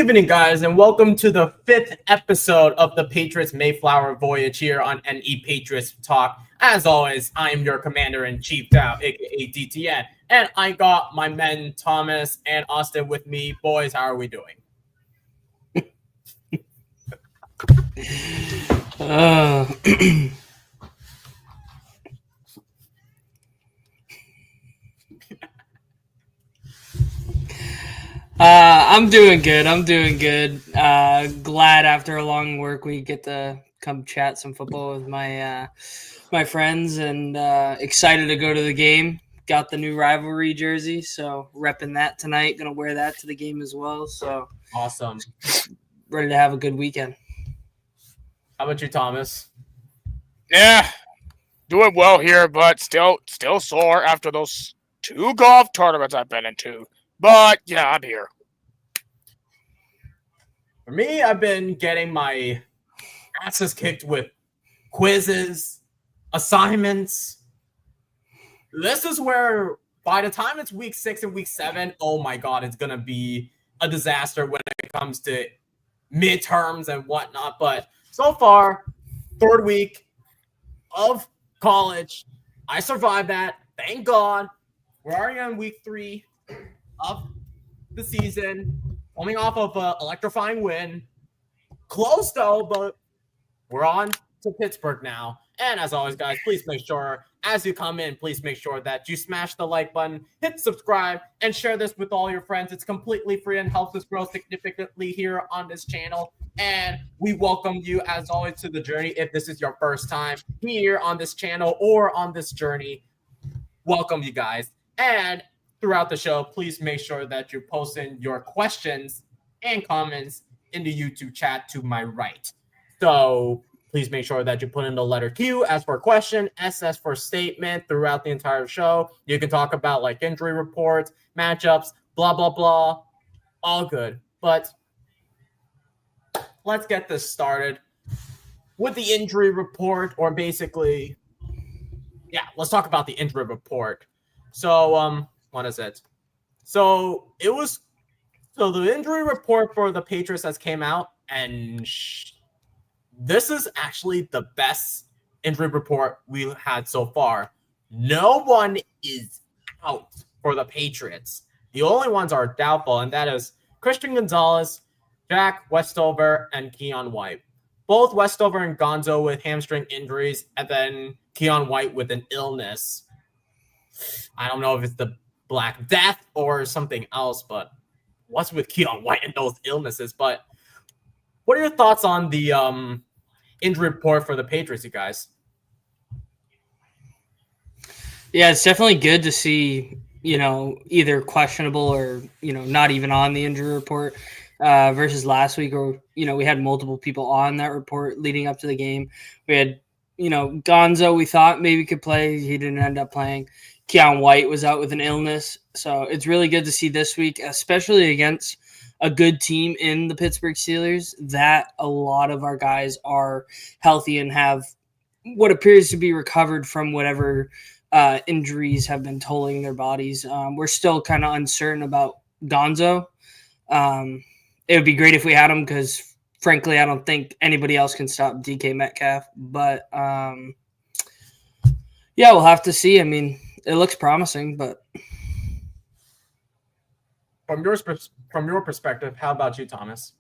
evening, guys, and welcome to the 5th episode of the Patriots MayeFlower Voyage here on NE Patriots Talk. As always, I am your Commander-in-Chief, Dow, aka DTN, and I got my men Thomas and Austin with me. Boys, how are we doing? I'm doing good. Glad after a long work week get to come chat some football with my friends, and excited to go to the game. Got the new rivalry jersey, so repping that tonight. Gonna wear that to the game as well. So awesome. Ready to have a good weekend. How about you, Thomas? Yeah, doing well here, but still sore after those 2 golf tournaments I've been into. But yeah, I'm here. For me, I've been getting my asses kicked with quizzes, assignments. This is where, by the time it's week 6 and week 7, oh my God, it's going to be a disaster when it comes to midterms and whatnot. But so far, 3rd week of college, I survived that. Thank God. We're already on week 3 of the season, coming off of an electrifying win. Close though, but we're on to Pittsburgh now. And as always, guys, please make sure, as you come in, please make sure that you smash the like button, hit subscribe, and share this with all your friends. It's completely free and helps us grow significantly here on this channel. And we welcome you, as always, to the journey. If this is your first time here on this channel or on this journey, welcome you guys. And throughout the show, please make sure that you're posting your questions and comments in the YouTube chat to my right. So please make sure that you put in the letter Q as for question, S as for statement throughout the entire show. You can talk about like injury reports, matchups, blah, blah, blah. All good. But let's get this started with the injury report, or basically, yeah, let's talk about the injury report. So, what is it? So the injury report for the Patriots has came out, and this is actually the best injury report we've had so far. No one is out for the Patriots. The only ones are doubtful, and that is Christian Gonzalez, Jack Westover, and Keon White. Both Westover and Gonzo with hamstring injuries, and then Keon White with an illness. I don't know if it's the Black Death or something else, but what's with Keon White and those illnesses? But what are your thoughts on the injury report for the Patriots, you guys? Yeah, it's definitely good to see, either questionable or, not even on the injury report versus last week, or, we had multiple people on that report leading up to the game. We had, Gonzo, we thought maybe could play. He didn't end up playing. Keon White was out with an illness. So it's really good to see this week, especially against a good team in the Pittsburgh Steelers, that a lot of our guys are healthy and have what appears to be recovered from whatever injuries have been tolling their bodies. We're still kind of uncertain about Gonzo. It would be great if we had him because, frankly, I don't think anybody else can stop DK Metcalf. But, yeah, we'll have to see. I mean, it looks promising, but from your perspective, how about you, Thomas?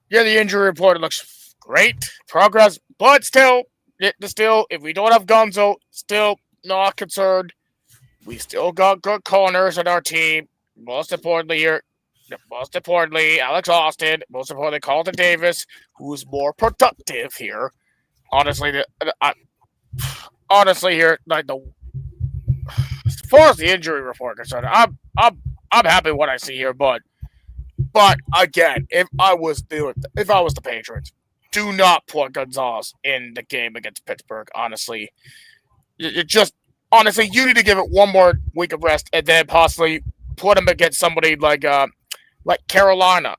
Yeah, the injury report looks great, progress, but still, if we don't have Gonzo, still not concerned. We still got good corners on our team. Most importantly, Alex Austin. Most importantly, Carlton Davis, who's more productive here. Honestly, here, like as far as the injury report concerned, I'm happy with what I see here, but again, if I was the Patriots, do not put Gonzalez in the game against Pittsburgh. Honestly, you need to give it one more week of rest, and then possibly put him against somebody like Carolina,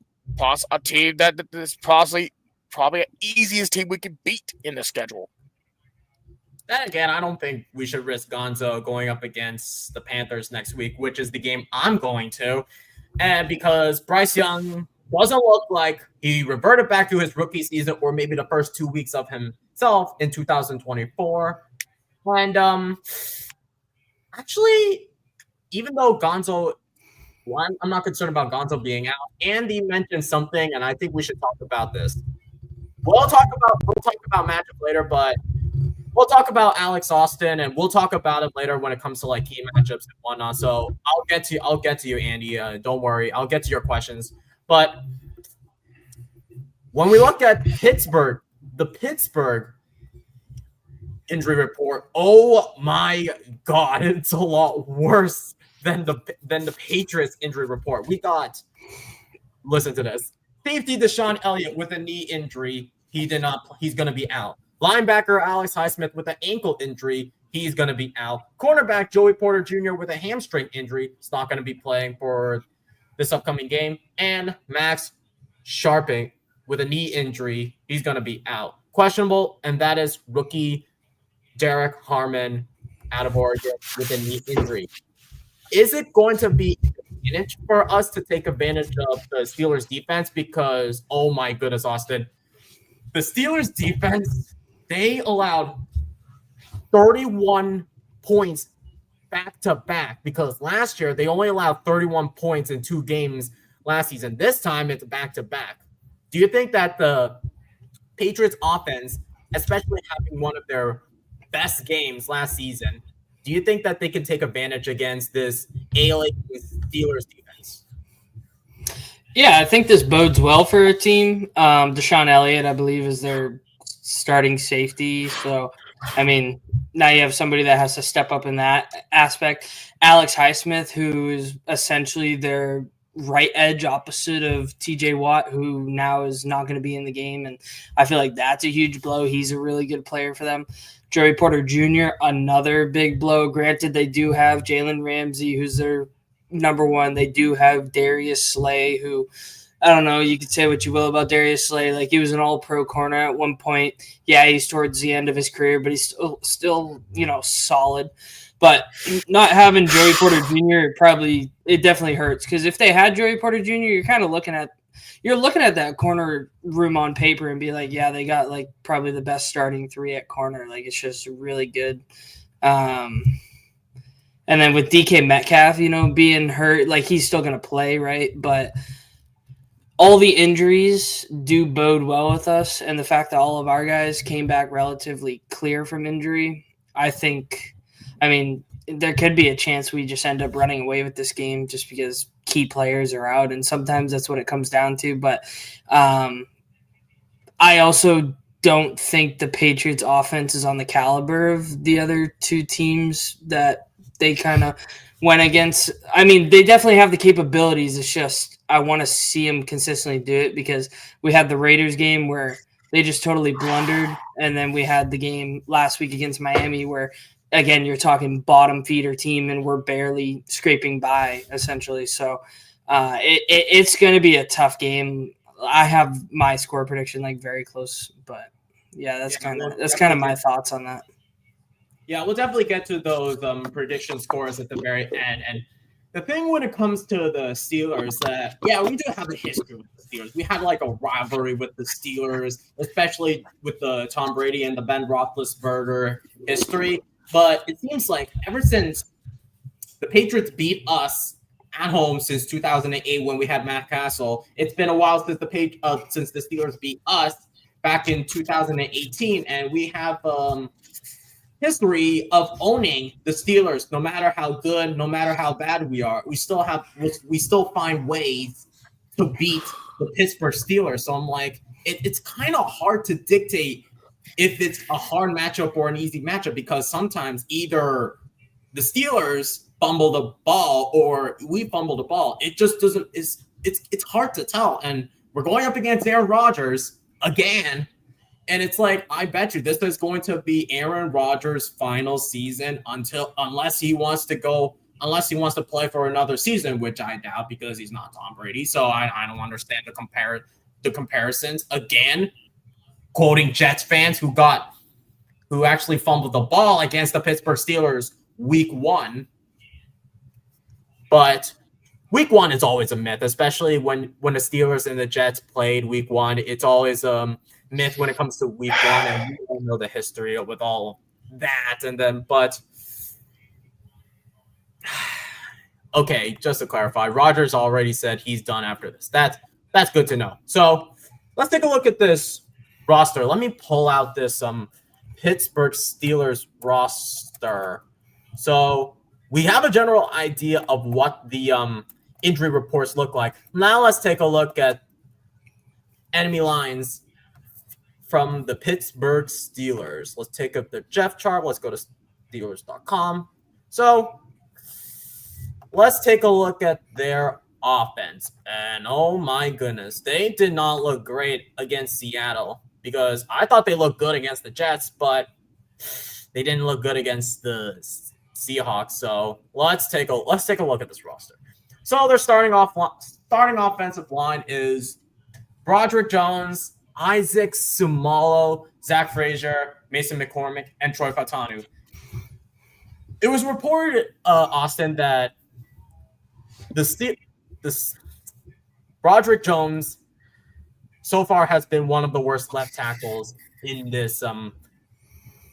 a team that is probably the easiest team we can beat in the schedule. Then again, I don't think we should risk Gonzo going up against the Panthers next week, which is the game I'm going to. And because Bryce Young doesn't look like he reverted back to his rookie season or maybe the first 2 weeks of himself in 2024. And actually, even though Gonzo, one, I'm not concerned about Gonzo being out. Andy mentioned something, and I think we should talk about this. We'll talk about matchup later, but we'll talk about Alex Austin, and we'll talk about it later when it comes to like key matchups and whatnot. So I'll get to you, Andy. Don't worry, I'll get to your questions. But when we look at Pittsburgh, the Pittsburgh injury report, oh my God, it's a lot worse than the Patriots injury report. We got, listen to this. Safety Deshaun Elliott with a knee injury. He's going to be out. Linebacker Alex Highsmith with an ankle injury. He's going to be out. Cornerback Joey Porter Jr. with a hamstring injury. He's not going to be playing for this upcoming game. And Max Sharping with a knee injury. He's going to be out. Questionable, and that is rookie Derek Harmon out of Oregon with a knee injury. Is it going to be advantage for us to take advantage of the Steelers defense? Because, oh my goodness, Austin, the Steelers defense, they allowed 31 points back to back, because last year they only allowed 31 points in 2 games last season. This time it's back to back. Do you think that the Patriots offense, especially having one of their best games last season, do you think that they can take advantage against this ailing Steelers defense? Yeah, I think this bodes well for a team. Deshaun Elliott, I believe, is their starting safety. So, I mean, now you have somebody that has to step up in that aspect. Alex Highsmith, who is essentially their right edge opposite of TJ Watt, who now is not going to be in the game. And I feel like that's a huge blow. He's a really good player for them. Joey Porter Jr., another big blow. Granted, they do have Jalen Ramsey, who's their number one. They do have Darius Slay, who, I don't know, you could say what you will about Darius Slay. Like, he was an all-pro corner at one point. Yeah, he's towards the end of his career, but he's still solid. But not having Joey Porter Jr., it definitely hurts, because if they had Joey Porter Jr., you're kind of looking at that corner room on paper and be like, yeah, they got like probably the best starting 3 at corner. Like, it's just really good. And then with DK Metcalf, being hurt, like, he's still going to play, right? But all the injuries do bode well with us. And the fact that all of our guys came back relatively clear from injury, there could be a chance we just end up running away with this game just because key players are out. And sometimes that's what it comes down to. But I also don't think the Patriots offense is on the caliber of the other 2 teams that they kind of went against. I mean, they definitely have the capabilities. It's just I want to see them consistently do it, because we had the Raiders game where they just totally blundered, and then we had the game last week against Miami where, again, you're talking bottom feeder team, and we're barely scraping by, essentially. So it's going to be a tough game. I have my score prediction like very close, but yeah, that's kind of my thoughts on that. Yeah, we'll definitely get to those prediction scores at the very end. And the thing when it comes to the Steelers, we do have a history with the Steelers. We had like a rivalry with the Steelers, especially with the Tom Brady and the Ben Roethlisberger history. But it seems like ever since the Patriots beat us at home since 2008 when we had Matt Castle, it's been a while since the Steelers beat us back in 2018, and we have history of owning the Steelers. No matter how good, no matter how bad we are, we still find ways to beat the Pittsburgh Steelers. So I'm like, it's kind of hard to dictate if it's a hard matchup or an easy matchup, because sometimes either the Steelers fumble the ball or we fumble the ball. It just doesn't. It's hard to tell. And we're going up against Aaron Rodgers again. And it's like, I bet you this is going to be Aaron Rodgers' final season unless he wants to play for another season, which I doubt, because he's not Tom Brady. So I don't understand the comparisons. Again, quoting Jets fans who actually fumbled the ball against the Pittsburgh Steelers week 1. But Week 1 is always a myth, especially when the Steelers and the Jets played Week 1. It's always a myth when it comes to Week 1, and we all know the history with all that. But okay, just to clarify, Rodgers already said he's done after this. That's good to know. So let's take a look at this roster. Let me pull out this Pittsburgh Steelers roster. So we have a general idea of what the injury reports look like. Now let's take a look at enemy lines from the Pittsburgh Steelers. Let's take up the Jeff chart. Let's go to Steelers.com. So let's take a look at their offense. And oh my goodness, they did not look great against Seattle, because I thought they looked good against the Jets, but they didn't look good against the Seahawks. So let's take a look at this roster. So their starting offensive line is Broderick Jones, Isaac Sumalo, Zach Frazier, Mason McCormick, and Troy Fautanu. It was reported, Austin, that the Broderick Jones so far has been one of the worst left tackles in this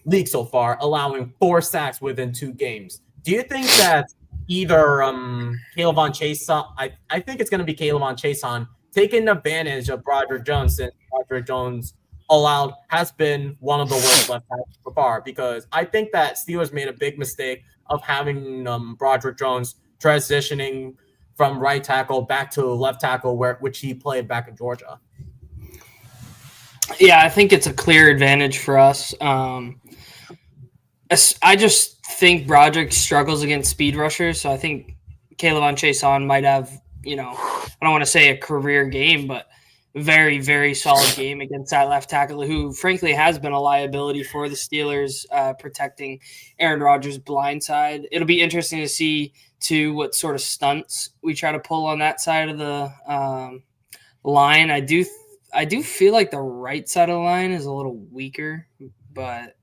league so far, allowing 4 sacks within 2 games. Do you think that either Kayvon Chason, I think it's going to be Kayvon Chason, taking advantage of Broderick Jones, since Broderick Jones has been one of the worst left tackles so far? Because I think that Steelers made a big mistake of having Broderick Jones transitioning from right tackle back to left tackle, which he played back in Georgia. Yeah, I think it's a clear advantage for us. I just think Broderick struggles against speed rushers, so I think Kayvon Chason might have, I don't want to say a career game, but very, very solid game against that left tackle, who frankly has been a liability for the Steelers, protecting Aaron Rodgers' blind side. It'll be interesting to see too what sort of stunts we try to pull on that side of the line. I do feel like the right side of the line is a little weaker, but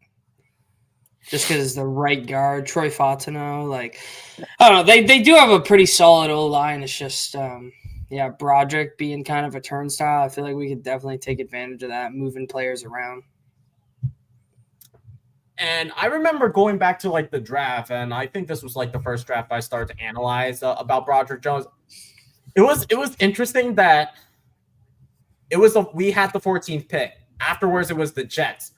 just because the right guard, Troy Fautanu, I don't know, they do have a pretty solid O-line. It's just Broderick being kind of a turnstile. I feel like we could definitely take advantage of that, moving players around. And I remember going back to the draft, and I think this was the first draft I started to analyze about Broderick Jones. It was interesting that we had the 14th pick. Afterwards, it was the Jets.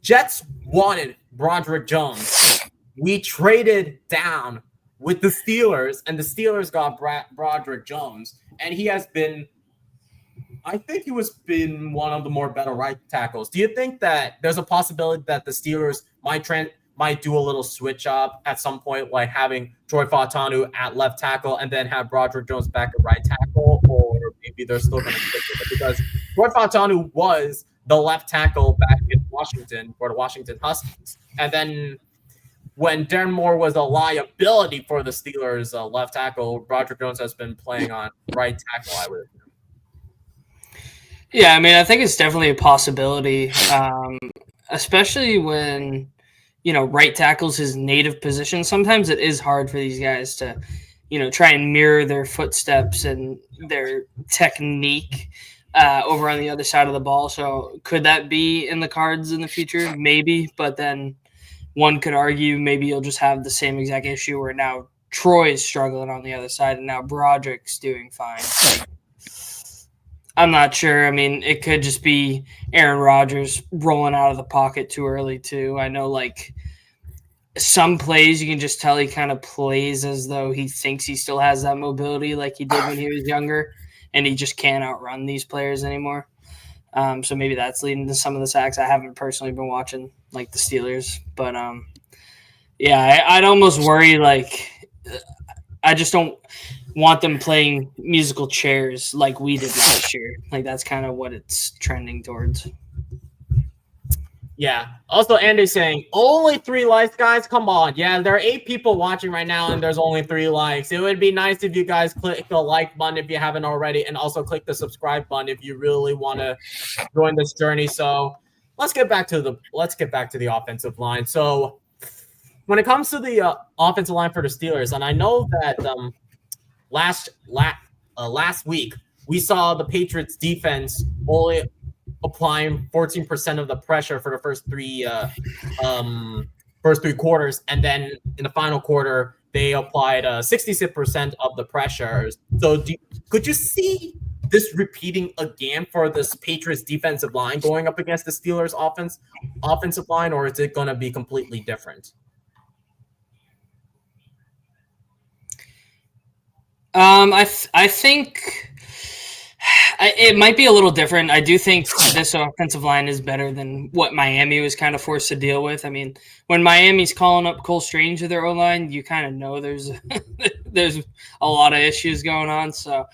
Jets wanted Broderick Jones. We traded down with the Steelers, and the Steelers got Broderick Jones, and he has been, I think he was been one of the more better right tackles. Do you think that there's a possibility that the Steelers might do a little switch up at some point, like having Troy Fautanu at left tackle and then have Broderick Jones back at right tackle, or maybe they're still going to stick with it? Because Troy Fautanu was the left tackle back in Washington for the Washington Huskies, and then when Darren Moore was a liability for the Steelers left tackle, Broderick Jones has been playing on right tackle, I would assume. Yeah, I mean, I think it's definitely a possibility, especially when, right tackle's his native position. Sometimes it is hard for these guys to, try and mirror their footsteps and their technique over on the other side of the ball. So could that be in the cards in the future? Maybe, but then one could argue maybe you'll just have the same exact issue where now Troy is struggling on the other side and now Broderick's doing fine. I'm not sure. I mean, it could just be Aaron Rodgers rolling out of the pocket too early too. I know some plays you can just tell he kind of plays as though he thinks he still has that mobility like he did when he was younger, and he just can't outrun these players anymore. So maybe that's leading to some of the sacks. I haven't personally been watching the Steelers, but I'd almost worry I just don't want them playing musical chairs like we did last year. That's kind of what it's trending towards. Yeah. Also, Andy's saying only 3 likes, guys. Come on. Yeah, there are 8 people watching right now, and there's only 3 likes. It would be nice if you guys click the like button if you haven't already, and also click the subscribe button if you really want to join this journey. So let's get back to the offensive line. So when it comes to the offensive line for the Steelers, and I know that last week we saw the Patriots defense only applying 14% of the pressure for the first three quarters, and then in the final quarter they applied 66% of the pressure. So could you see this repeating again for this Patriots defensive line going up against the Steelers offensive line, or is it going to be completely different? I think it might be a little different. I do think this offensive line is better than what Miami was kind of forced to deal with. I mean, when Miami's calling up Cole Strange to their O-line, you kind of know there's a lot of issues going on. So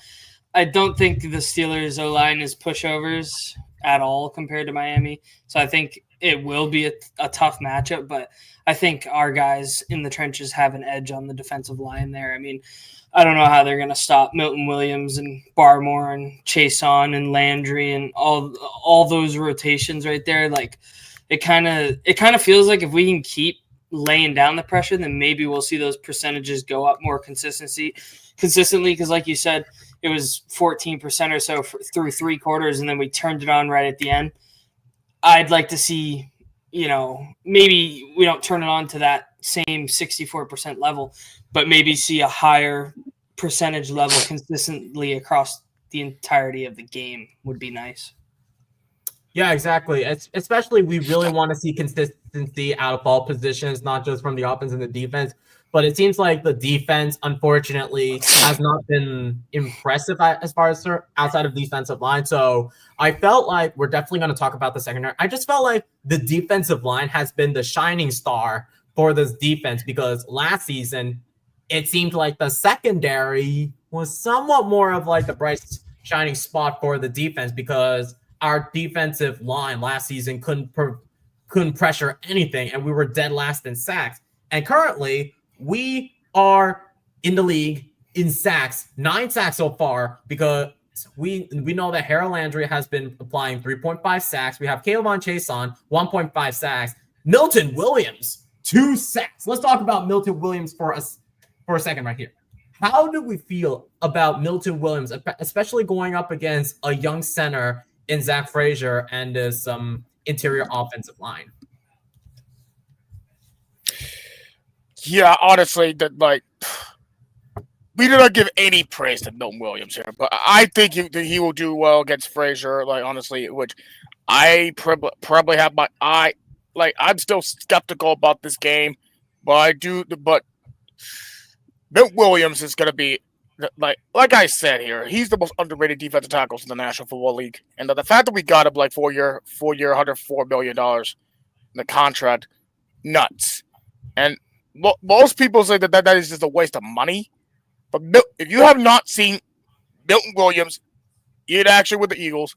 I don't think the Steelers O-line is pushovers at all compared to Miami. So I think it will be a tough matchup, but I think our guys in the trenches have an edge on the defensive line there. I mean, I don't know how they're going to stop Milton Williams and Barmore and Chason and Landry and all those rotations right there. Like it kind of feels like if we can keep laying down the pressure, then maybe we'll see those percentages go up more consistently. Because like you said, it was 14% or so through three quarters, and then we turned it on right at the end. I'd like to see, maybe we don't turn it on to that same 64% level, but maybe see a higher percentage level consistently across the entirety of the game would be nice. Yeah, exactly. Especially we really want to see consistency out of all positions, not just from the offense and the defense. But it seems like the defense, unfortunately, has not been impressive as far as outside of defensive line. So I felt like we're definitely going to talk about the secondary. I just felt like the defensive line has been the shining star for this defense, because last season it seemed like the secondary was somewhat more of like the bright shining spot for the defense, because our defensive line last season couldn't pressure anything, and we were dead last in sacks. And currently we are in the league in sacks, 9 sacks so far, because we know that Harold Landry has been applying 3.5 sacks. We have Kayvon Chason, 1.5 sacks. Milton Williams, 2 sacks. Let's talk about Milton Williams for a second right here. How do we feel about Milton Williams, especially going up against a young center in Zach Frazier and this interior offensive line? Yeah, honestly, we do not give any praise to Milton Williams here, but I think he will do well against Frazier. Like, honestly, which I probably have my eye. Like, I'm still skeptical about this game, but Milton Williams is going to be, like I said here, he's the most underrated defensive tackles in the National Football League. And the fact that we got him like 4-year, $104 million in the contract, nuts. And most people say that is just a waste of money. But if you have not seen Milton Williams in action with the Eagles,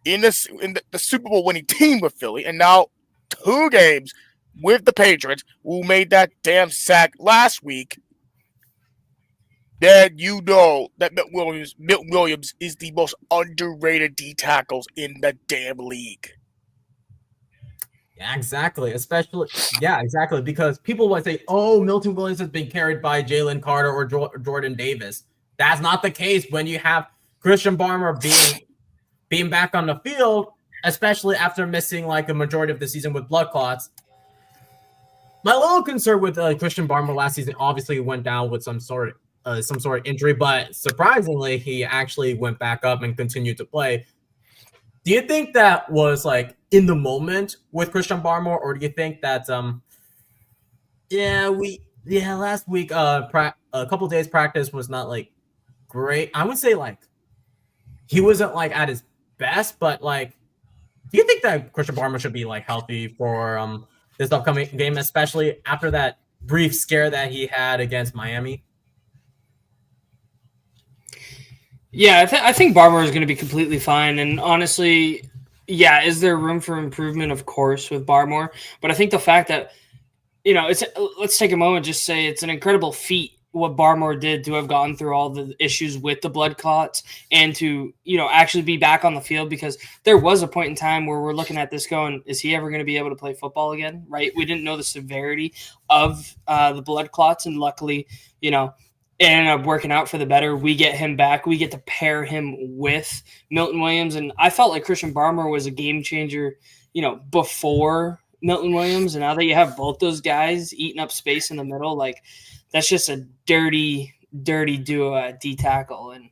in the Super Bowl winning team with Philly, and now 2 games with the Patriots, who made that damn sack last week, then you know that Milton Williams is the most underrated D tackles in the damn league. Yeah, exactly. Exactly. Because people would say, "Oh, Milton Williams has been carried by Jalen Carter or Jordan Davis." That's not the case when you have Christian Barmore being back on the field, especially after missing like a majority of the season with blood clots. My little concern with Christian Barmore last season obviously went down with some sort of injury, but surprisingly, he actually went back up and continued to play. Do you think that was like in the moment with Christian Barmore, or do you think that last week a couple days practice was not like great? I would say like he wasn't like at his best, but like, do you think that Christian Barmore should be like healthy for this upcoming game, especially after that brief scare that he had against Miami? Yeah, I think Barmore is going to be completely fine. And honestly, yeah, is there room for improvement? Of course, with Barmore. But I think the fact that, let's take a moment, just say it's an incredible feat what Barmore did to have gone through all the issues with the blood clots and to, actually be back on the field, because there was a point in time where we're looking at this going, is he ever going to be able to play football again? Right. We didn't know the severity of the blood clots. And luckily, it ended up working out for the better. We get him back. We get to pair him with Milton Williams. And I felt like Christian Barmore was a game changer, before Milton Williams. And now that you have both those guys eating up space in the middle, like that's just a dirty duo at D tackle. And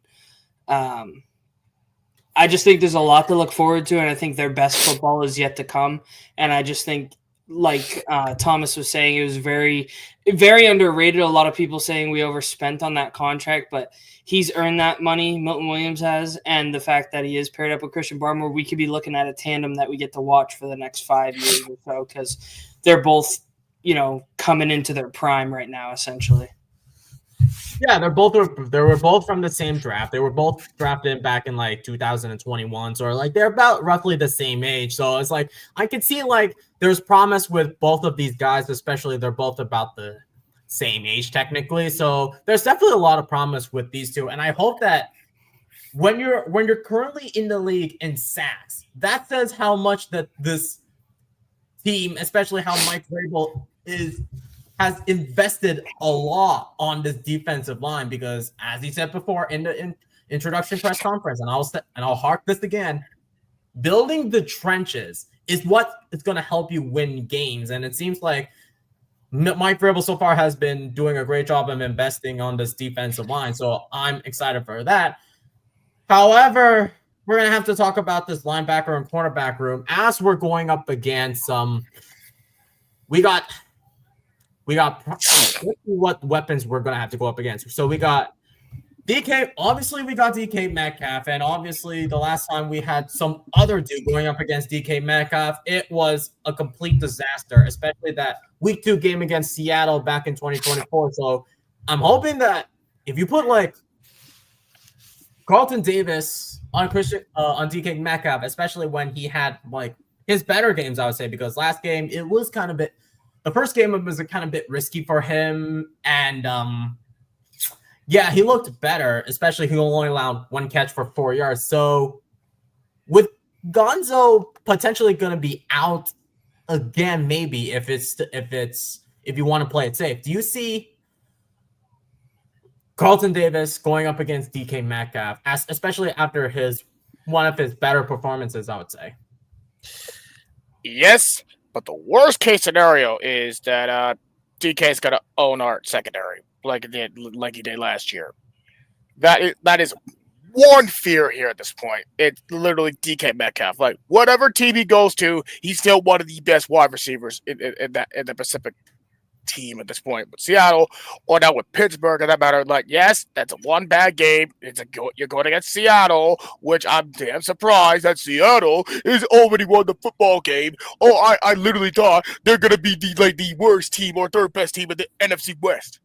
I just think there's a lot to look forward to. And I think their best football is yet to come. And I just think, like Thomas was saying, it was very, very underrated. A lot of people saying we overspent on that contract, but he's earned that money. Milton Williams has, and the fact that he is paired up with Christian Barmore, we could be looking at a tandem that we get to watch for the next 5 years or so, because they're both, coming into their prime right now, essentially. Yeah, they were both from the same draft. They were both drafted back in like 2021, so like they're about roughly the same age. So it's like I could see like there's promise with both of these guys, especially they're both about the same age technically. So there's definitely a lot of promise with these two, and I hope that when you're currently in the league in sacks, that says how much that this team, especially how Mike Vrabel has invested a lot on this defensive line, because as he said before in the introduction press conference, and I'll hark this again, building the trenches is what is going to help you win games. And it seems like Mike Vrabel so far has been doing a great job of investing on this defensive line. So I'm excited for that. However, we're going to have to talk about this linebacker and cornerback room as we're going up against we got what weapons we're going to have to go up against. So we got DK. Obviously, we got DK Metcalf. And obviously, the last time we had some other dude going up against DK Metcalf, it was a complete disaster, especially that week 2 game against Seattle back in 2024. So I'm hoping that if you put like Carlton Davis on DK Metcalf, especially when he had like his better games, I would say, because last game it was kind of the first game was a kind of bit risky for him, and he looked better, especially he only allowed 1 catch for 4 yards. So with Gonzo potentially going to be out again, maybe if you want to play it safe, do you see Carlton Davis going up against DK Metcalf, especially after one of his better performances, I would say? Yes, but the worst case scenario is that DK is going to own our secondary like he did last year. That is one fear here at this point. It's literally DK Metcalf. Like whatever team he goes to, he's still one of the best wide receivers in the Pacific team at this point. But Seattle, or now with Pittsburgh, and that matter. Like yes, that's one bad game. You're going against Seattle, which I'm damn surprised that Seattle is already won the football game. Oh, I literally thought they're gonna be the worst team or third best team in the NFC West.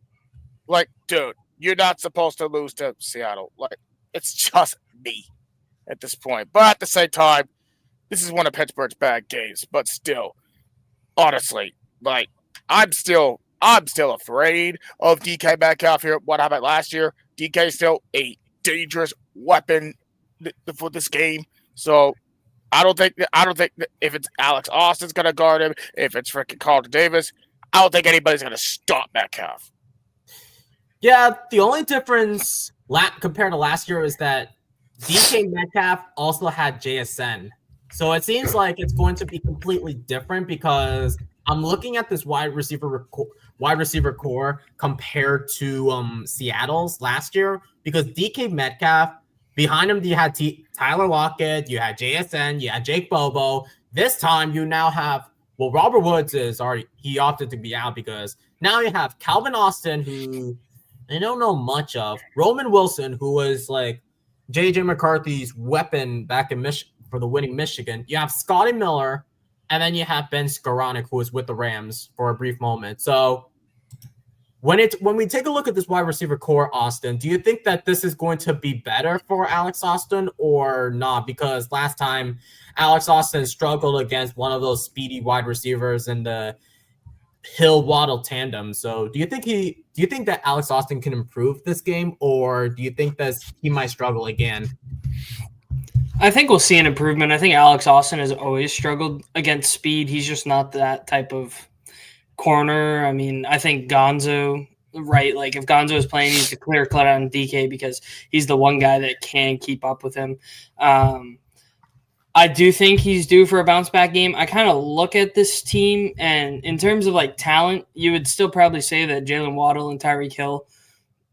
Like, dude, you're not supposed to lose to Seattle. Like, it's just me at this point. But at the same time, this is one of Pittsburgh's bad games. But still, honestly, like, I'm still afraid of DK Metcalf here. What happened last year? DK is still a dangerous weapon for this game. So I don't think that if it's Alex Austin's gonna guard him, if it's freaking Carlton Davis, I don't think anybody's gonna stop Metcalf. Yeah, the only difference compared to last year is that DK Metcalf also had JSN. So it seems like it's going to be completely different, because I'm looking at this wide receiver core compared to Seattle's last year, because DK Metcalf, behind him you had Tyler Lockett, you had JSN, you had Jake Bobo. This time you now have, well, Robert Woods he opted to be out, because now you have Calvin Austin, who I don't know much of, Roman Wilson, who was like JJ McCarthy's weapon back in for the winning Michigan. You have Scotty Miller, and then you have Ben Skoranek, who was with the Rams for a brief moment. So when we take a look at this wide receiver core, Austin, do you think that this is going to be better for Alex Austin or not? Because last time Alex Austin struggled against one of those speedy wide receivers in the Hill-Waddle tandem. So do you think that Alex Austin can improve this game, or do you think that he might struggle again? I think we'll see an improvement. I think Alex Austin has always struggled against speed. He's just not that type of corner. I mean, I think Gonzo right? Like if Gonzo is playing, he's the clear cut on DK because he's the one guy that can keep up with him. I do think he's due for a bounce back game. I kind of look at this team, and in terms of like talent, you would still probably say that Jalen Waddle and Tyreek Hill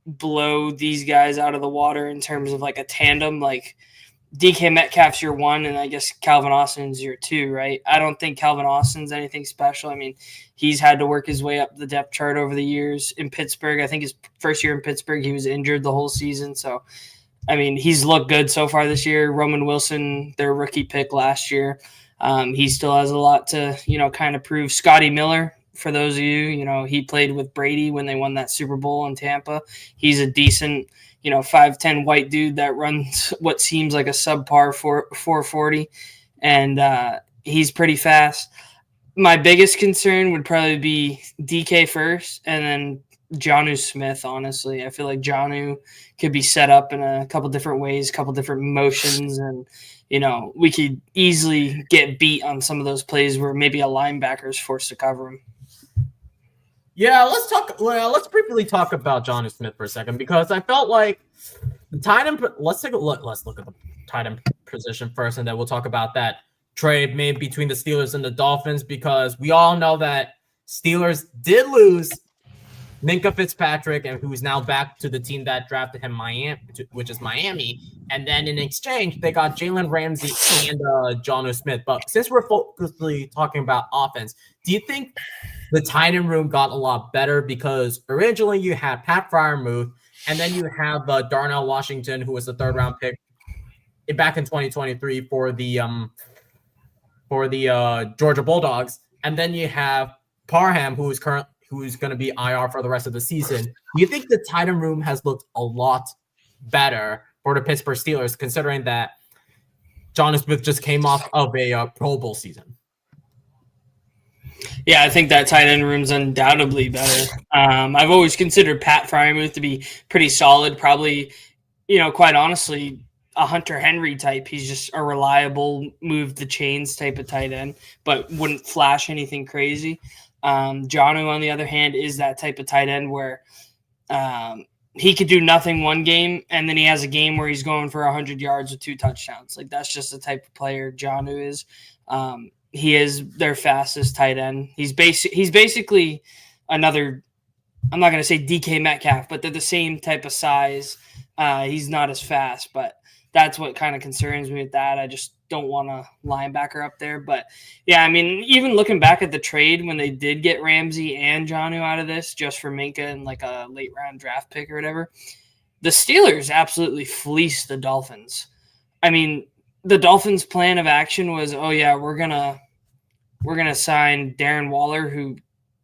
blow these guys out of the water in terms of like a tandem. Like DK Metcalf's your one, and I guess Calvin Austin's your two, right? I don't think Calvin Austin's anything special. I mean, he's had to work his way up the depth chart over the years in Pittsburgh. I think his first year in Pittsburgh, he was injured the whole season, so I mean, he's looked good so far this year. Roman Wilson, their rookie pick last year, he still has a lot to, kind of prove. Scotty Miller, for those of you, he played with Brady when they won that Super Bowl in Tampa. He's a decent, 5'10" white dude that runs what seems like a subpar 440, and he's pretty fast. My biggest concern would probably be DK first, and then Jonnu Smith, honestly. I feel like Jonnu could be set up in a couple different ways, a couple different motions, and, we could easily get beat on some of those plays where maybe a linebacker is forced to cover him. Yeah, let's briefly talk about Jonnu Smith for a second, because I felt like the tight end. Let's take a look. Let's look at the tight end position first, and then we'll talk about that trade made between the Steelers and the Dolphins, because we all know that Steelers did lose Minkah Fitzpatrick, and who's now back to the team that drafted him, which is Miami. And then in exchange, they got Jalen Ramsey and Jonnu Smith. But since we're focusly talking about offense, do you think the tight end room got a lot better? Because originally you had Pat Freiermuth, and then you have Darnell Washington, who was the third-round pick back in 2023 for the Georgia Bulldogs, and then you have Parham, who's going to be IR for the rest of the season. Do you think the tight end room has looked a lot better for the Pittsburgh Steelers, considering that Jonnu Smith just came off of a Pro Bowl season? Yeah, I think that tight end room's undoubtedly better. I've always considered Pat Freiermuth to be pretty solid, probably, quite honestly, a Hunter Henry type. He's just a reliable, move the chains type of tight end, but wouldn't flash anything crazy. Jonnu, on the other hand, is that type of tight end where he could do nothing one game, and then he has a game where he's going for 100 yards with 2 touchdowns. Like, that's just the type of player Jonnu is. He is their fastest tight end. He's basically another, I'm not going to say DK Metcalf, but they're the same type of size. He's not as fast, but that's what kind of concerns me with that. I just don't want a linebacker up there. But, yeah, I mean, even looking back at the trade when they did get Ramsey and Jonnu out of this just for Minkah and like a late-round draft pick or whatever, the Steelers absolutely fleeced the Dolphins. I mean, the Dolphins' plan of action was, oh, yeah, we're gonna sign Darren Waller, who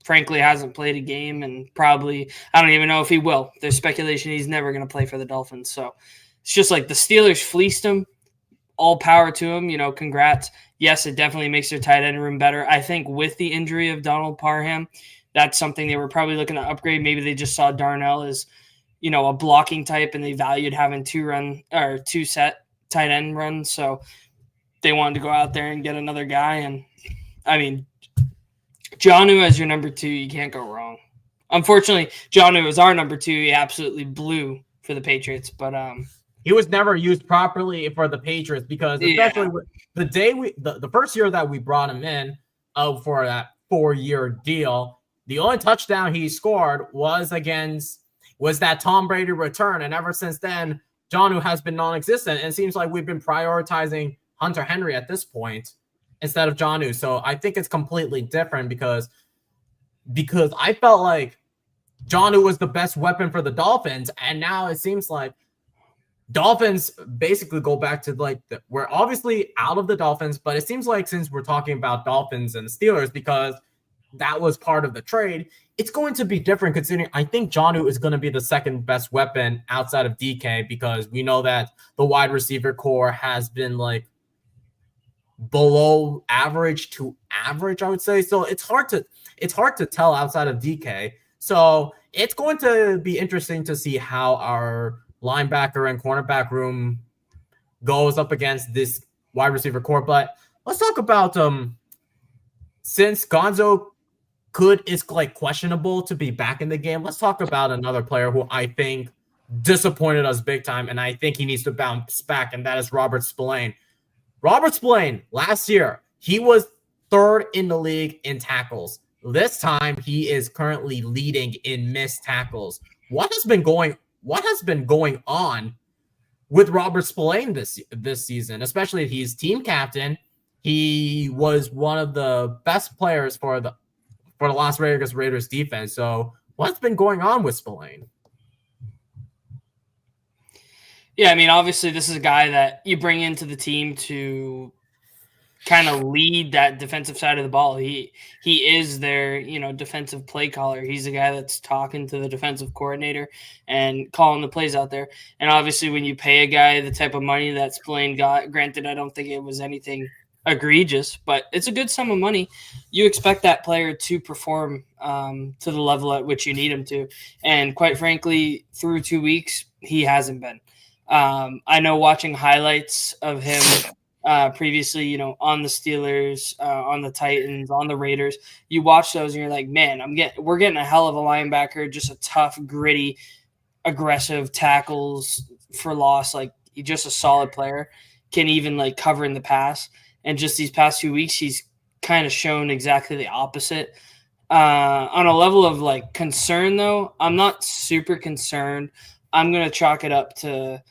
frankly hasn't played a game and probably – I don't even know if he will. There's speculation he's never going to play for the Dolphins. So it's just like the Steelers fleeced him. All power to him. Congrats. Yes, it definitely makes their tight end room better. I think with the injury of Donald Parham, that's something they were probably looking to upgrade. Maybe they just saw Darnell as, a blocking type and they valued having 2 set tight end runs. So they wanted to go out there and get another guy. And I mean, Jonnu as your number 2, you can't go wrong. Unfortunately, Jonnu was our number 2. He absolutely blew for the Patriots, but he was never used properly for the Patriots because especially the first year that we brought him in for that 4-year deal, the only touchdown he scored was that Tom Brady return. And ever since then, Jonnu has been non-existent. And it seems like we've been prioritizing Hunter Henry at this point instead of Jonnu. So I think it's completely different because I felt like Jonnu was the best weapon for the Dolphins. And now it seems like Dolphins basically go back to we're obviously out of the Dolphins, but it seems like since we're talking about Dolphins and Steelers, because that was part of the trade, it's going to be different considering I think Jonnu is going to be the second best weapon outside of DK because we know that the wide receiver core has been below average to average, I would say. So it's hard to tell outside of DK. So it's going to be interesting to see how our linebacker and cornerback room goes up against this wide receiver core. But let's talk about since Gonzo is like questionable to be back in the game. Let's talk about another player who I think disappointed us big time, and I think he needs to bounce back, and that is Robert Spillane. Robert Spillane, last year, he was third in the league in tackles. This time, he is currently leading in missed tackles. What has been going on with Robert Spillane this season? Especially he's team captain. He was one of the best players for the Las Vegas Raiders defense. So what's been going on with Spillane? Yeah, I mean, obviously, this is a guy that you bring into the team to kind of lead that defensive side of the ball. He is their, defensive play caller. He's the guy that's talking to the defensive coordinator and calling the plays out there. And obviously, when you pay a guy the type of money that Spillane got, granted, I don't think it was anything egregious, but it's a good sum of money. You expect that player to perform to the level at which you need him to. And quite frankly, through 2 weeks, he hasn't been. I know watching highlights of him previously, on the Steelers, on the Titans, on the Raiders, you watch those and you're like, man, we're getting a hell of a linebacker, just a tough, gritty, aggressive tackles for loss. Like, he's just a solid player, can even like cover in the pass. And just these past 2 weeks, he's kind of shown exactly the opposite. On a level of like concern, though, I'm not super concerned. I'm going to chalk it up to,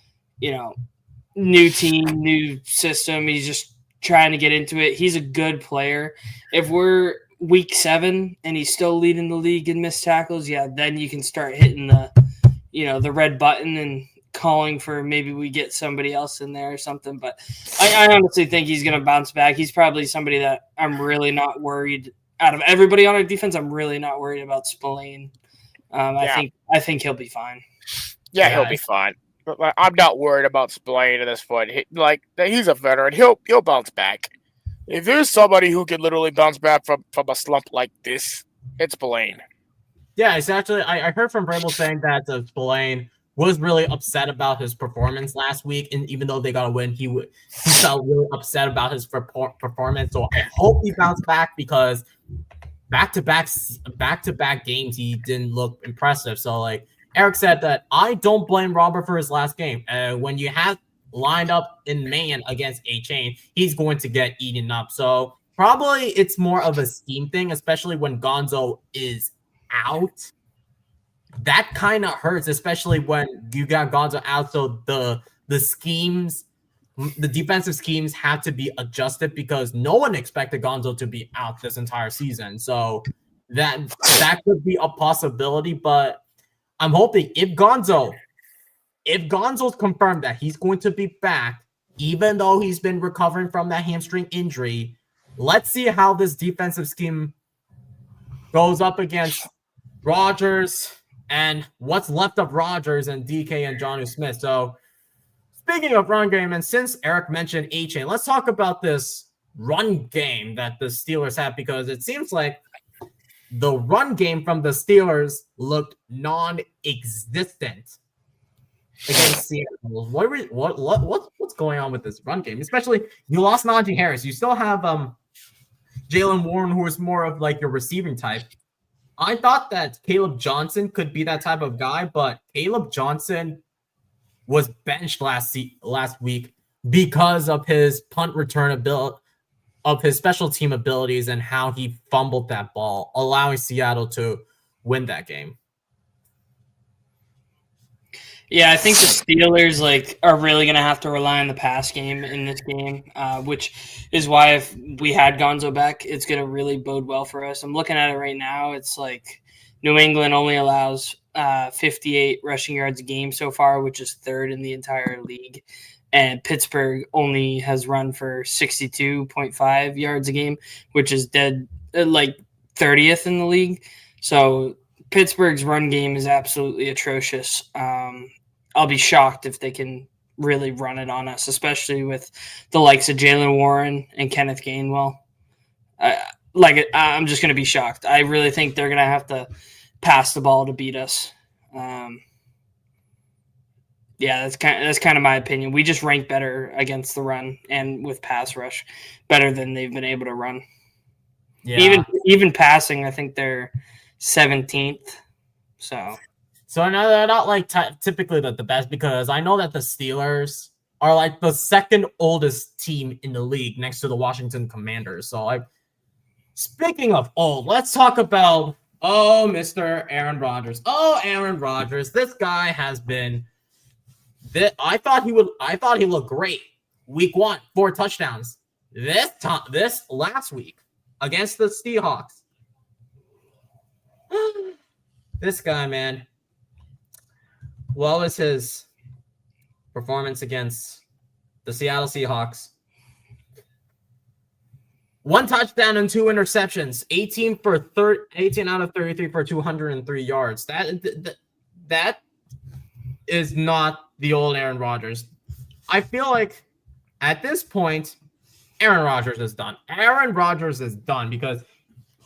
new team, new system. He's just trying to get into it. He's a good player. If we're week 7 and he's still leading the league in missed tackles, yeah, then you can start hitting the red button and calling for maybe we get somebody else in there or something. But I honestly think he's going to bounce back. He's probably somebody that I'm really not worried out of everybody on our defense. I'm really not worried about Spillane. I think he'll be fine. Yeah, he'll be fine. But I'm not worried about Spillane at this point. He's a veteran. He'll bounce back. If there's somebody who can literally bounce back from a slump like this, it's Spillane. Yeah, it's actually I heard from Brable saying that Spillane was really upset about his performance last week, and even though they got a win, he felt really upset about his performance. So I hope he bounced back, because back-to-back games he didn't look impressive. So like Eric said, that I don't blame Robert for his last game. When you have lined up in man against A-Chain, he's going to get eaten up. So probably it's more of a scheme thing, especially when Gonzo is out. That kind of hurts, especially when you got Gonzo out. So the schemes, the defensive schemes have to be adjusted, because no one expected Gonzo to be out this entire season. So that could be a possibility, but I'm hoping if Gonzo's confirmed that he's going to be back, even though he's been recovering from that hamstring injury, let's see how this defensive scheme goes up against Rodgers and what's left of Rodgers and DK and Jonnu Smith. So speaking of run game, and since Eric mentioned A-Chain, let's talk about this run game that the Steelers have, because it seems like the run game from the Steelers looked non-existent against Seattle. What's going on with this run game? Especially, you lost Najee Harris. You still have Jaylen Warren, who is more of like your receiving type. I thought that Caleb Johnson could be that type of guy, but Caleb Johnson was benched last week because of his punt return ability, of his special team abilities, and how he fumbled that ball, allowing Seattle to win that game. Yeah, I think the Steelers are really going to have to rely on the pass game in this game, which is why if we had Gonzo back, it's going to really bode well for us. I'm looking at it right now. It's like New England only allows 58 rushing yards a game so far, which is third in the entire league. And Pittsburgh only has run for 62.5 yards a game, which is dead 30th in the league. So Pittsburgh's run game is absolutely atrocious. I'll be shocked if they can really run it on us, especially with the likes of Jaylen Warren and Kenneth Gainwell. I'm just going to be shocked. I really think they're going to have to pass the ball to beat us. Yeah, that's kind of my opinion. We just rank better against the run and with pass rush, better than they've been able to run. Yeah. Even passing, I think they're 17th. So I know they're not like typically the best, because I know that the Steelers are like the second oldest team in the league next to the Washington Commanders. So speaking of old, let's talk about Mr. Aaron Rodgers. Aaron Rodgers. This guy has been. I thought he looked great. Week 1, 4 touchdowns. This last week against the Seahawks. This guy, man. What was his performance against the Seattle Seahawks? 1 touchdown and 2 interceptions. 18 out of 33 for 203 yards. That is not the old Aaron Rodgers. I feel like at this point, Aaron Rodgers is done. Aaron Rodgers is done because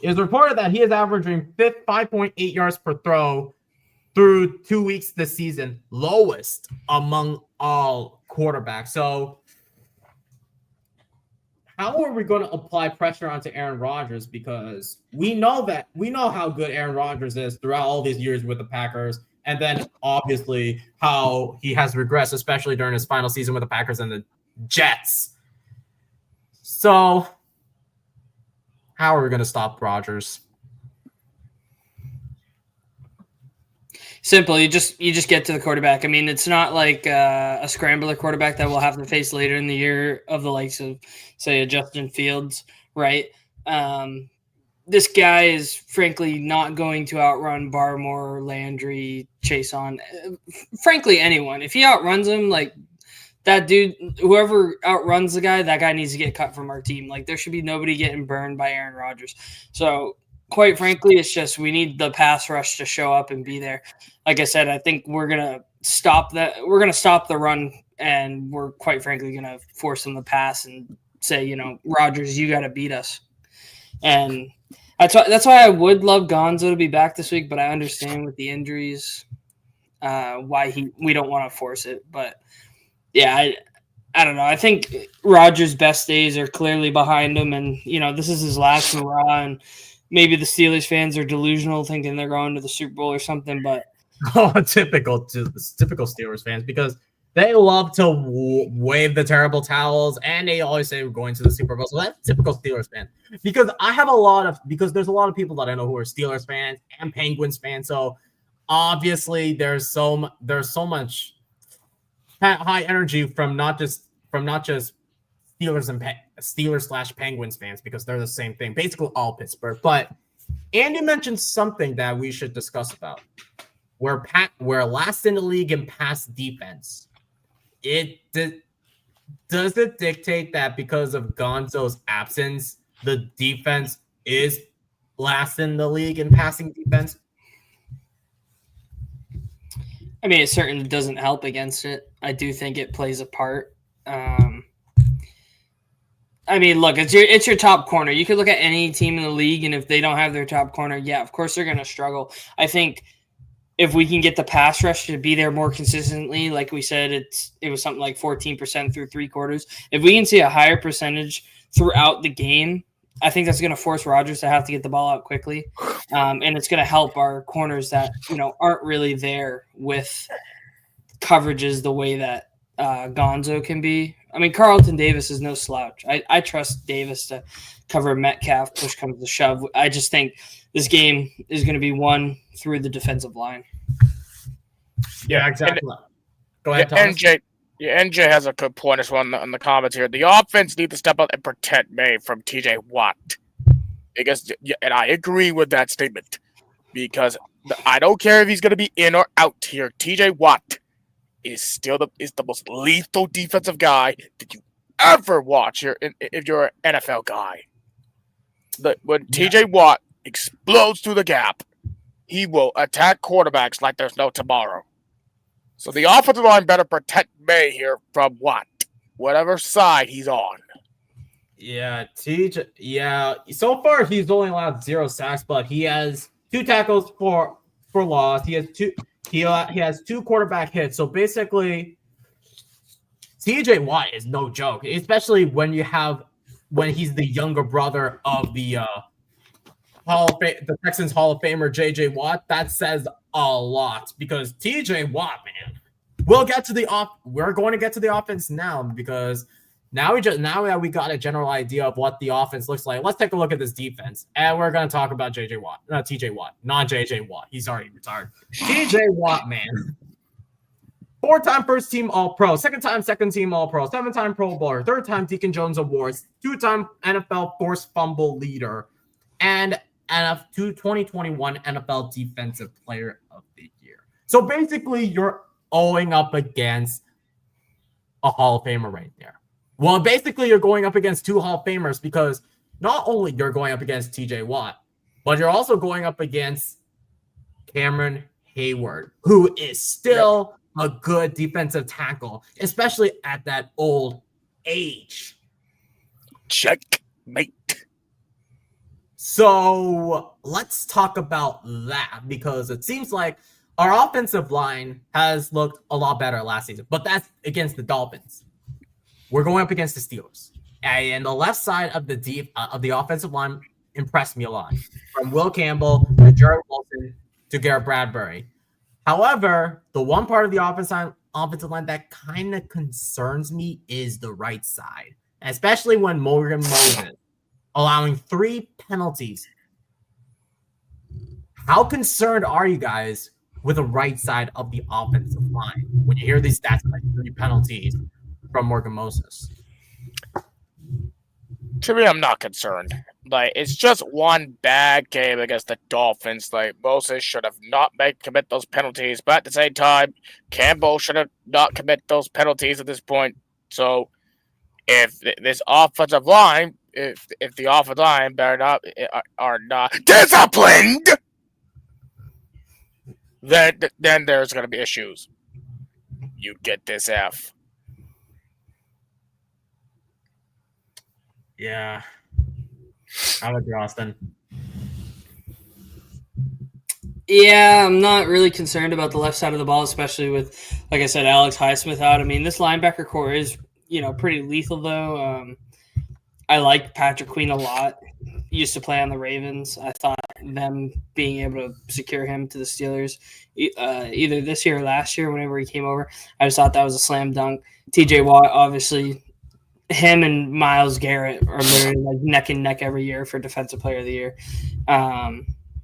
it is reported that he is averaging 5.8 yards per throw through 2 weeks this season, lowest among all quarterbacks. So how are we going to apply pressure onto Aaron Rodgers? Because we know how good Aaron Rodgers is throughout all these years with the Packers, and then obviously how he has regressed, especially during his final season with the Packers and the Jets. So how are we going to stop Rodgers? simple. You just get to the quarterback. I mean, it's not like a scrambler quarterback that we'll have to face later in the year of the likes of, say, a Justin Fields, right? This guy is frankly not going to outrun Barmore, Landry, Chason, frankly anyone. If he outruns him, like that dude, whoever outruns the guy, that guy needs to get cut from our team. Like there should be nobody getting burned by Aaron Rodgers. So quite frankly, it's just we need the pass rush to show up and be there. Like I said, I think we're gonna stop that. We're gonna stop the run, and we're quite frankly gonna force them to pass and say, you know, Rodgers, you got to beat us. And that's why I would love Gonzo to be back this week, but I understand with the injuries why we don't want to force it. But yeah, I don't know. I think Rodgers' best days are clearly behind him, and you know this is his last hurrah. And maybe the Steelers fans are delusional, thinking they're going to the Super Bowl or something. But typical Steelers fans, because they love to wave the terrible towels, and they always say we're going to the Super Bowl. So that's typical Steelers fan. Because there's a lot of people that I know who are Steelers fans and Penguins fans. So obviously there's so much high energy from not just Steelers and Steelers / Penguins fans, because they're the same thing, basically all Pittsburgh. But Andy mentioned something that we should discuss about. We're last in the league in pass defense. Does it dictate that because of Gonzo's absence, the defense is last in the league in passing defense? I mean, it certainly doesn't help against it. I do think it plays a part. I mean, look, it's your top corner. You could look at any team in the league, and if they don't have their top corner, yeah, of course they're going to struggle. I think if we can get the pass rush to be there more consistently, like we said, it was something like 14% through 3 quarters. If we can see a higher percentage throughout the game, I think that's going to force Rodgers to have to get the ball out quickly, and it's going to help our corners that aren't really there with coverages the way that Gonzo can be. I mean, Carlton Davis is no slouch. I trust Davis to cover Metcalf, push comes to shove. I just think this game is going to be won through the defensive line. Yeah, exactly. Go ahead, Thomas. NJ has a good point as well on the comments here. The offense needs to step up and protect May from TJ Watt. And I agree with that statement, because I don't care if he's going to be in or out here. TJ Watt is still the most lethal defensive guy that you ever watch if you're an NFL guy. When TJ Watt explodes through the gap, he will attack quarterbacks like there's no tomorrow. So the offensive line better protect May here from Watt, whatever side he's on. Yeah, TJ. Yeah, so far he's only allowed 0 sacks, but he has 2 tackles for loss. He has 2. He has 2 quarterback hits. So basically, TJ Watt is no joke, especially when he's the younger brother of the the Texans Hall of Famer J.J. Watt, that says a lot because T.J. Watt, man, we're going to get to the offense now because now that we got a general idea of what the offense looks like, let's take a look at this defense, and we're going to talk about J.J. Watt, not T.J. Watt, not J.J. Watt. He's already retired. T.J. Watt, man. 4-time first-team All-Pro, second-team All-Pro, 7-time Pro Bowler, 3rd-time Deacon Jones Awards, 2-time NFL forced fumble leader, and 2021 NFL Defensive Player of the Year. So basically, you're going up against a Hall of Famer right there. Well, basically, you're going up against 2 Hall of Famers because not only you're going up against T.J. Watt, but you're also going up against Cameron Hayward, who is still a good defensive tackle, especially at that old age. Checkmate. So let's talk about that because it seems like our offensive line has looked a lot better last season, but that's against the Dolphins. We're going up against the Steelers, and the left side of the offensive line impressed me a lot, from Will Campbell to Jared Wilson to Garrett Bradbury. However, the one part of the offensive line that kind of concerns me is the right side, especially when Morgan Moses allowing 3 penalties. How concerned are you guys with the right side of the offensive line when you hear these stats like 3 penalties from Morgan Moses? To me, I'm not concerned. Like, it's just one bad game against the Dolphins. Like, Moses should have not commit those penalties, but at the same time, Campbell should have not commit those penalties at this point. So, if this offensive line, if the offensive line are not disciplined, then there's going to be issues. You get this F. Yeah. How about you, Austin? Yeah, I'm not really concerned about the left side of the ball, especially with, like I said, Alex Highsmith out. I mean, this linebacker core is, pretty lethal, though. I like Patrick Queen a lot. He used to play on the Ravens. I thought them being able to secure him to the Steelers either this year or last year, whenever he came over, I just thought that was a slam dunk. TJ Watt, obviously, him and Myles Garrett are literally like neck and neck every year for Defensive Player of the Year.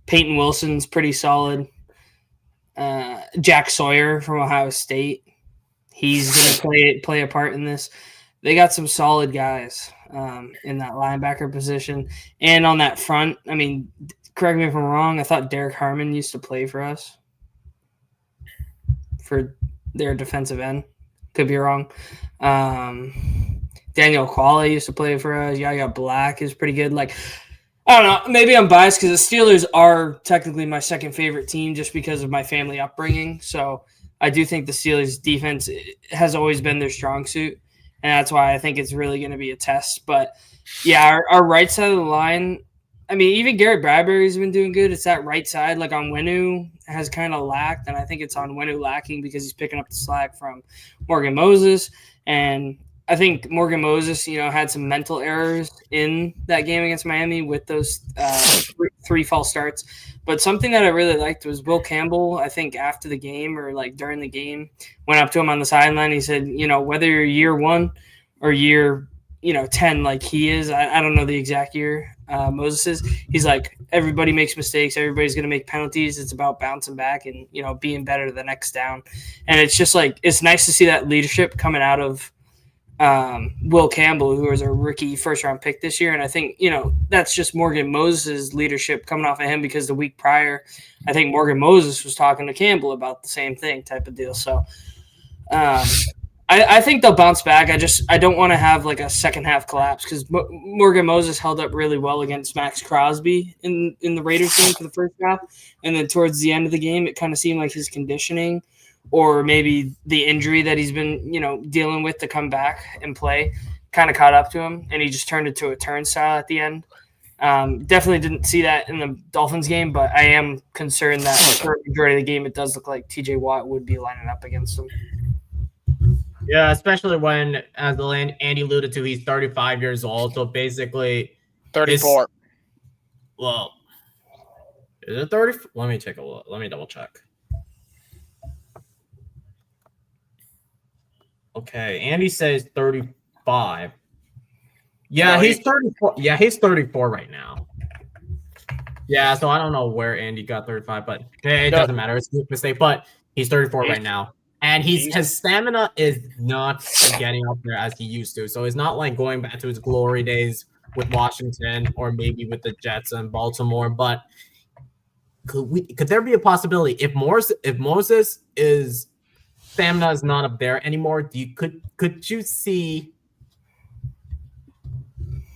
Peyton Wilson's pretty solid. Jack Sawyer from Ohio State, he's going to play a part in this. They got some solid guys in that linebacker position. And on that front, I mean, correct me if I'm wrong, I thought Derek Harmon used to play for us for their defensive end. Could be wrong. Daniel Qualley used to play for us. Yaya Black is pretty good. Like, I don't know. Maybe I'm biased because the Steelers are technically my second favorite team just because of my family upbringing. So I do think the Steelers defense has always been their strong suit. And that's why I think it's really going to be a test. But, yeah, our right side of the line, I mean, even Garrett Bradbury's been doing good. It's that right side. Like, Onwenu has kind of lacked, and I think it's Onwenu lacking because he's picking up the slack from Morgan Moses. And I think Morgan Moses, had some mental errors in that game against Miami with those 3 false starts. But something that I really liked was Will Campbell, I think after the game or like during the game, went up to him on the sideline. He said, whether you're year 1 or year, 10 like he is, I don't know the exact year Moses is. He's like, everybody makes mistakes. Everybody's going to make penalties. It's about bouncing back and, being better the next down. And it's just like, it's nice to see that leadership coming out of Will Campbell, who was a rookie first-round pick this year. And I think, that's just Morgan Moses' leadership coming off of him because the week prior, I think Morgan Moses was talking to Campbell about the same thing type of deal. So I think they'll bounce back. I don't want to have like a second-half collapse because Morgan Moses held up really well against Max Crosby in the Raiders game for the first half. And then towards the end of the game, it kind of seemed like his conditioning or maybe the injury that he's been, dealing with to come back and play kind of caught up to him, and he just turned into a turnstile at the end. Definitely didn't see that in the Dolphins game, but I am concerned that for the majority of the game, it does look like T.J. Watt would be lining up against him. Yeah, especially when, as Andy alluded to, he's 35 years old, so basically 34. Well, Is it 30? Let me take a look. Let me double check. Okay, Andy says 35. Yeah, No, he's 34. Yeah, he's 34 right now. Yeah, so I don't know where Andy got 35, but it doesn't matter. It's a mistake, but he's 34 right now. And his stamina is not getting up there as he used to. So it's not like going back to his glory days with Washington or maybe with the Jets and Baltimore. But could there be a possibility if Moses is stamina is not up there anymore? Could you see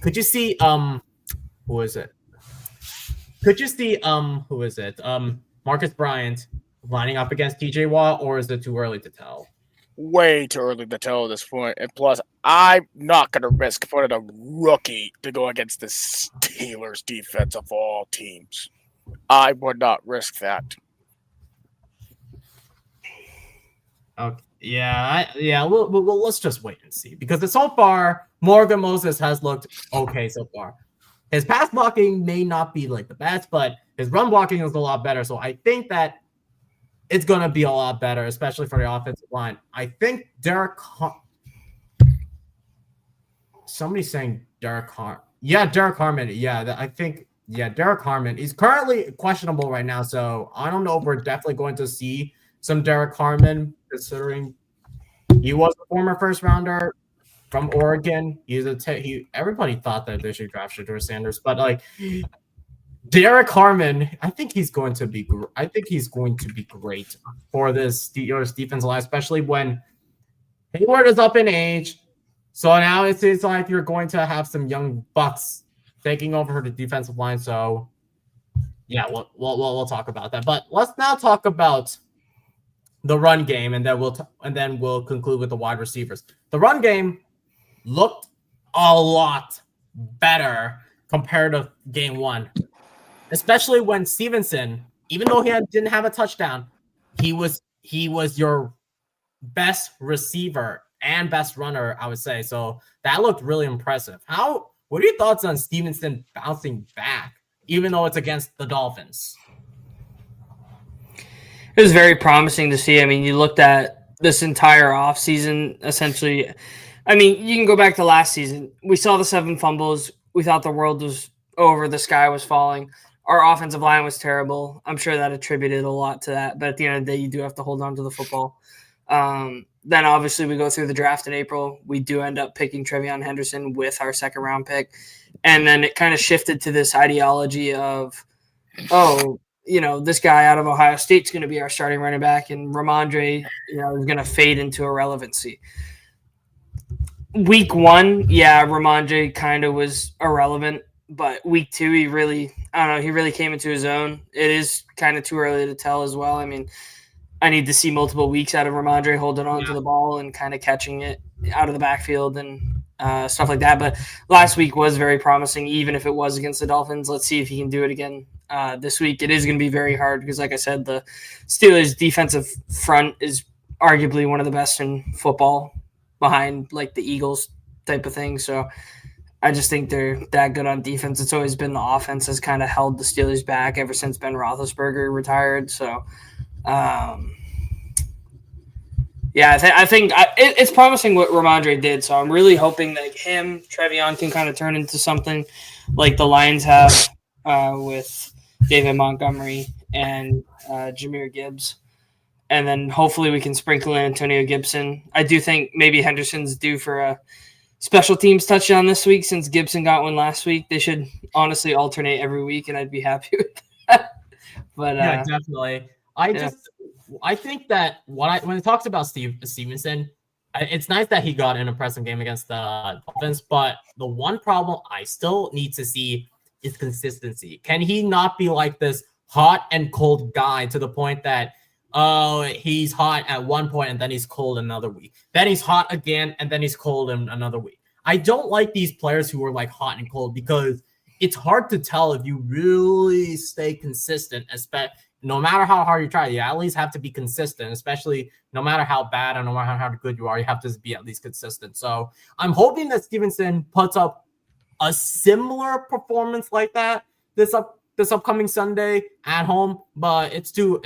who is it? Could you see who is it? Marcus Bryant lining up against TJ Watt, or is it too early to tell? Way too early to tell at this point. And plus, I'm not going to risk putting a rookie to go against the Steelers defense of all teams. I would not risk that. Okay. Yeah. Well, let's just wait and see, because so far Morgan Moses has looked okay so far. His pass blocking may not be like the best, but his run blocking is a lot better. So I think that it's going to be a lot better, especially for the offensive line. I think somebody's saying Derek Harmon. Yeah, Derek Harmon. Yeah, I think, Derek Harmon. He's currently questionable right now, so I don't know if we're definitely going to see some Derek Harmon, considering he was a former first rounder from Oregon. Everybody thought that they should draft Shedeur Sanders, but like Derek Harmon, I think he's going to be great for this Steelers defensive line, especially when Hayward is up in age. So now it seems like you're going to have some young bucks taking over the defensive line. So yeah, we'll talk about that. But let's now talk about the run game, and then we'll conclude with the wide receivers. The run game looked a lot better compared to game one, especially when Stevenson, even though didn't have a touchdown, he was your best receiver and best runner, I would say. So that looked really impressive. What are your thoughts on Stevenson bouncing back, even though it's against the Dolphins? It was very promising to see. I mean, you looked at this entire offseason, essentially. I mean, you can go back to last season. We saw the 7 fumbles. We thought the world was over. The sky was falling. Our offensive line was terrible. I'm sure that attributed a lot to that. But at the end of the day, you do have to hold on to the football. Then obviously we go through the draft in April. We do end up picking Trevion Henderson with our second round pick. And then it kind of shifted to this ideology of, this guy out of Ohio State's going to be our starting running back, and Ramondre, is going to fade into irrelevancy. Week 1, Ramondre kind of was irrelevant, but week 2, he really came into his own. It is kind of too early to tell as well. I mean, I need to see multiple weeks out of Ramondre holding on to the ball and kind of catching it out of the backfield and stuff like that. But last week was very promising, even if it was against the Dolphins. Let's see if he can do it again this week. It is going to be very hard because, like I said, the Steelers' defensive front is arguably one of the best in football, behind like the Eagles type of thing. So I just think they're that good on defense. It's always been the offense has kind of held the Steelers back ever since Ben Roethlisberger retired. So, I think it's promising what Ramondre did. So I'm really hoping that Trevion can kind of turn into something like the Lions have with David Montgomery and Jahmyr Gibbs. And then hopefully we can sprinkle in Antonio Gibson. I do think maybe Henderson's due for a special teams touchdown this week since Gibson got one last week. They should honestly alternate every week, and I'd be happy with that. But yeah, definitely. I think that when it talks about Stevenson, it's nice that he got an impressive game against the Dolphins, but the one problem I still need to see is consistency. Can he not be like this hot and cold guy to the point that he's hot at one point and then he's cold another week. Then he's hot again and then he's cold in another week. I don't like these players who are like hot and cold because it's hard to tell if you really stay consistent, no matter how hard you try. You at least have to be consistent, especially no matter how bad and no matter how good you are, you have to be at least consistent. So I'm hoping that Stevenson puts up a similar performance like that this this upcoming Sunday at home, but it's too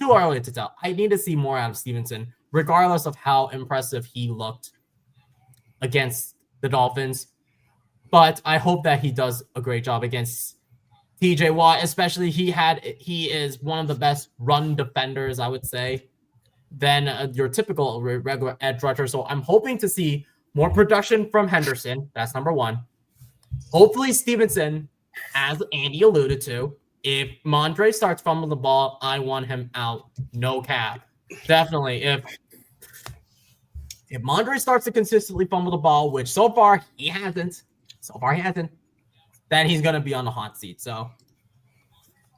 early to tell. I need to see more out of Stevenson, regardless of how impressive he looked against the Dolphins. But I hope that he does a great job against TJ Watt, especially he is one of the best run defenders, I would say, than your typical regular edge rusher. So I'm hoping to see more production from Henderson. That's number one. Hopefully Stevenson, as Andy alluded to, if Mondre starts fumbling the ball, I want him out. No cap. Definitely. If Mondre starts to consistently fumble the ball, which so far he hasn't, then he's going to be on the hot seat. So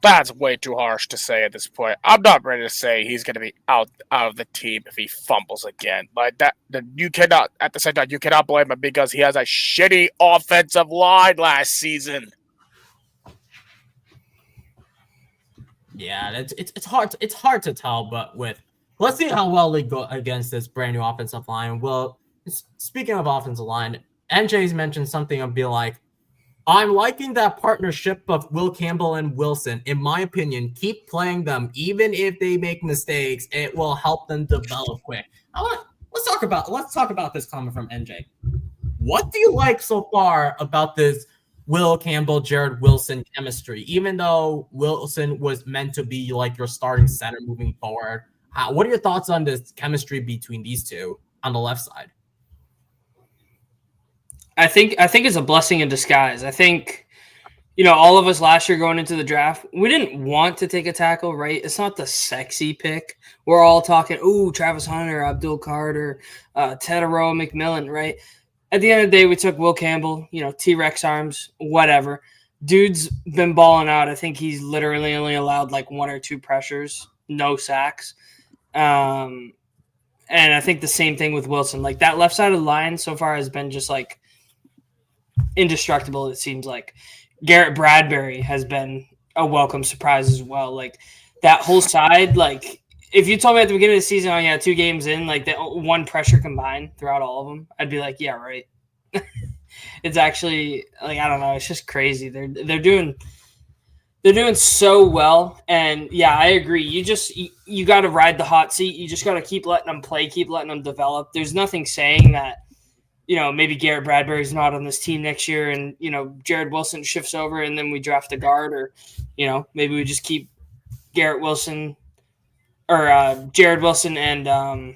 that's way too harsh to say at this point. I'm not ready to say he's going to be out of the team if he fumbles again. But you cannot, at the same time, you cannot blame him because he has a shitty offensive line last season. Yeah, it's hard to tell, but let's see how well they go against this brand new offensive line. Well, speaking of offensive line, NJ's mentioned something of being like, I'm liking that partnership of Will Campbell and Wilson. In my opinion, keep playing them. Even if they make mistakes, it will help them develop quick. Let's talk about this comment from NJ. What do you like so far about this Will Campbell, Jared Wilson chemistry? Even though Wilson was meant to be like your starting center moving forward, what are your thoughts on this chemistry between these two on the left side? I think it's a blessing in disguise. I think, all of us last year going into the draft, we didn't want to take a tackle, right? It's not the sexy pick. We're all talking, Travis Hunter, Abdul Carter, Tedero, McMillan, right? At the end of the day, we took Will Campbell, T-Rex arms, whatever. Dude's been balling out. I think he's literally only allowed like 1 or 2 pressures, no sacks. And I think the same thing with Wilson. Like that left side of the line so far has been just like indestructible, it seems like. Garrett Bradbury has been a welcome surprise as well. Like that whole side, like if you told me at the beginning of the season, 2 games in, like that 1 pressure combined throughout all of them, I'd be like, yeah, right. It's actually like, I don't know, it's just crazy. They're doing so well. And yeah, I agree. You got to ride the hot seat. You just got to keep letting them play, keep letting them develop. There's nothing saying that, maybe Garrett Bradbury's not on this team next year and, Jared Wilson shifts over and then we draft a guard, or, maybe we just keep Garrett Wilson or Jared Wilson and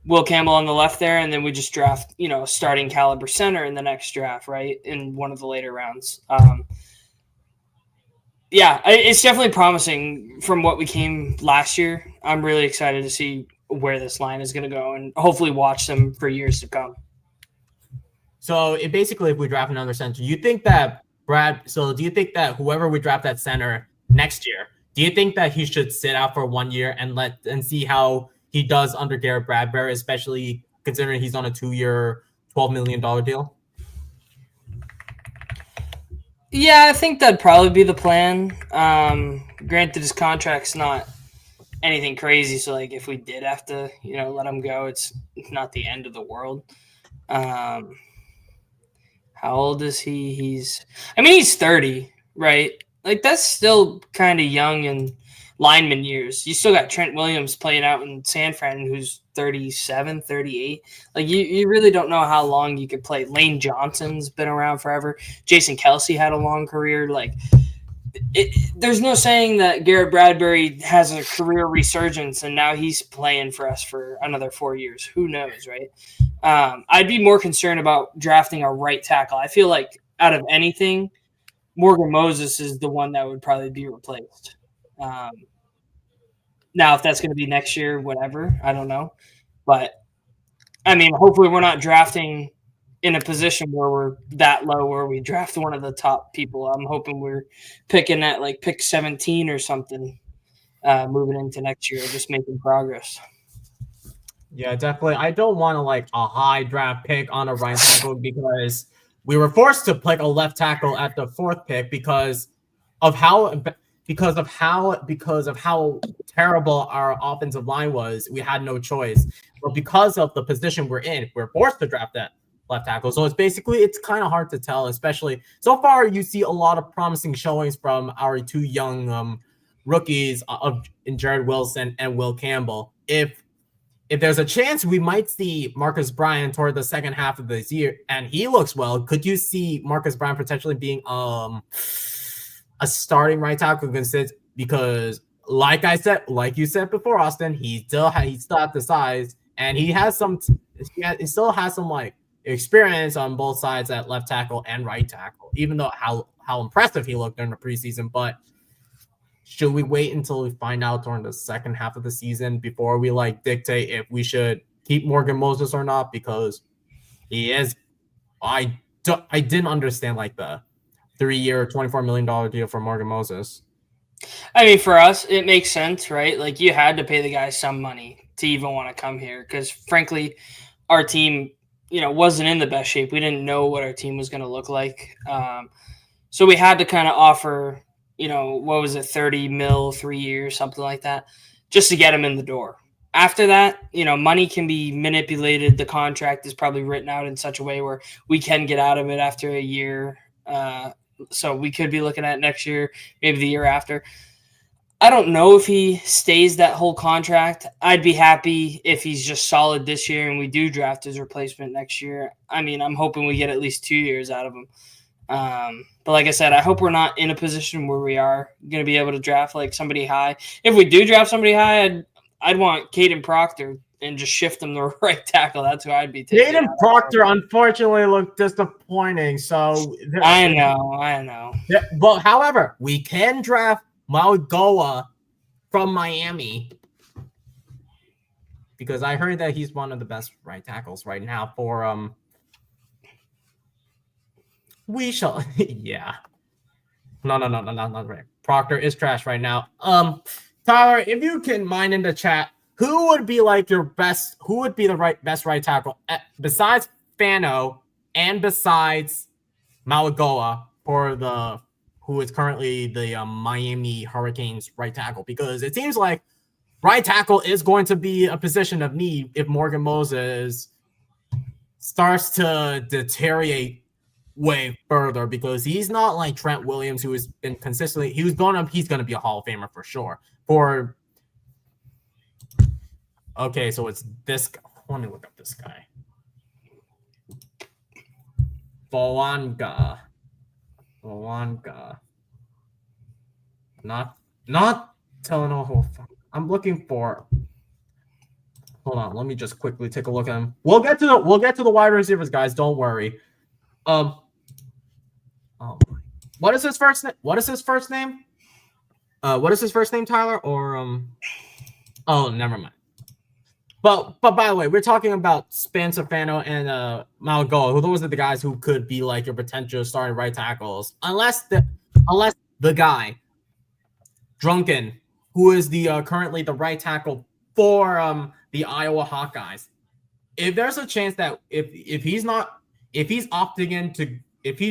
Will Campbell on the left there. And then we just draft, a starting caliber center in the next draft, right? In one of the later rounds. Yeah, it's definitely promising from what we came last year. I'm really excited to see where this line is going to go and hopefully watch them for years to come. So basically, if we draft another center, do you think that whoever we draft at center next year, do you think that he should sit out for 1 year and see how he does under Garrett Bradbury, especially considering he's on a 2-year, $12 million deal? Yeah, I think that'd probably be the plan. Granted, his contract's not anything crazy, so like if we did have to, let him go, it's not the end of the world. How old is he? He's 30, right? Like that's still kind of young in lineman years. You still got Trent Williams playing out in San Fran, who's 37, 38. Like you really don't know how long you could play. Lane Johnson's been around forever. Jason Kelsey had a long career. Like there's no saying that Garrett Bradbury has a career resurgence and now he's playing for us for another 4 years. Who knows, right? I'd be more concerned about drafting a right tackle. I feel like out of anything, Morgan Moses is the one that would probably be replaced. Now, if that's going to be next year, whatever, I don't know. But, hopefully we're not drafting in a position where we're that low where we draft one of the top people. I'm hoping we're picking at like pick 17 or something moving into next year, just making progress. Yeah, definitely. I don't want a high draft pick on a right tackle because we were forced to pick a left tackle at the 4th pick because of how terrible our offensive line was. We had no choice. But because of the position we're in, we're forced to draft that left tackle. So it's kind of hard to tell, especially so far you see a lot of promising showings from our two young rookies in Jared Wilson and Will Campbell. If there's a chance we might see Marcus Bryant toward the second half of this year and he looks well, could you see Marcus Bryant potentially being a starting right tackle? Because like you said before, Austin, he still has the size and he still has some like experience on both sides at left tackle and right tackle, even though how impressive he looked during the preseason. But should we wait until we find out during the second half of the season before we like dictate if we should keep Morgan Moses or not? Because I didn't understand like the 3-year, $24 million deal for Morgan Moses. I mean, for us, it makes sense, right? Like you had to pay the guy some money to even want to come here because frankly, our team, wasn't in the best shape. We didn't know what our team was going to look like. So we had to kind of offer, what was it, 30 mil, 3 years, something like that, just to get him in the door. After that, money can be manipulated. The contract is probably written out in such a way where we can get out of it after a year. So we could be looking at next year, maybe the year after. I don't know if he stays that whole contract. I'd be happy if he's just solid this year and we do draft his replacement next year. I mean, I'm hoping we get at least 2 years out of him. But like I said, I hope we're not in a position where we are going to be able to draft like somebody high. If we do draft somebody high, I'd want Caden Proctor and just shift him to right tackle. That's who I'd be taking. Caden Proctor unfortunately looked disappointing. So I know. Yeah, but however, we can draft Mauigoa from Miami because I heard that he's one of the best right tackles right now for we shall yeah. No, not right. Proctor is trash right now. Tyler, if you can mind in the chat, who would be like your best? Who would be the best right tackle besides Fano and besides Mauigoa for who is currently the Miami Hurricanes right tackle? Because it seems like right tackle is going to be a position of need if Morgan Moses starts to deteriorate way further, because he's not like Trent Williams, who has been consistently he's gonna be a Hall of Famer for sure. Okay, so it's this guy. Let me look up this guy. Volanga. Not Talanoa. I'm looking for. Hold on, let me just quickly take a look at him. We'll get to the wide receivers, guys. Don't worry. What is his first name? What is his first name, Tyler? Or oh, never mind. But by the way, we're talking about Spencer Fano and Mauigoa, who those are the guys who could be like your potential starting right tackles, unless the guy Drunken, who is the currently the right tackle for the Iowa Hawkeyes. If there's a chance that if he's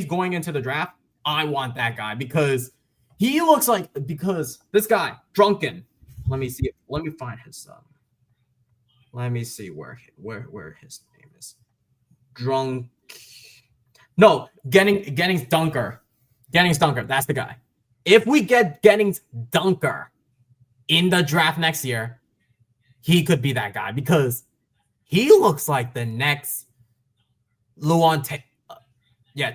going into the draft, I want that guy because he looks like this guy Drunken. Let me see. Let me find his Let me see where his name is. Gennings Dunker. That's the guy. If we get Gennings Dunker in the draft next year, he could be that guy because he looks like the next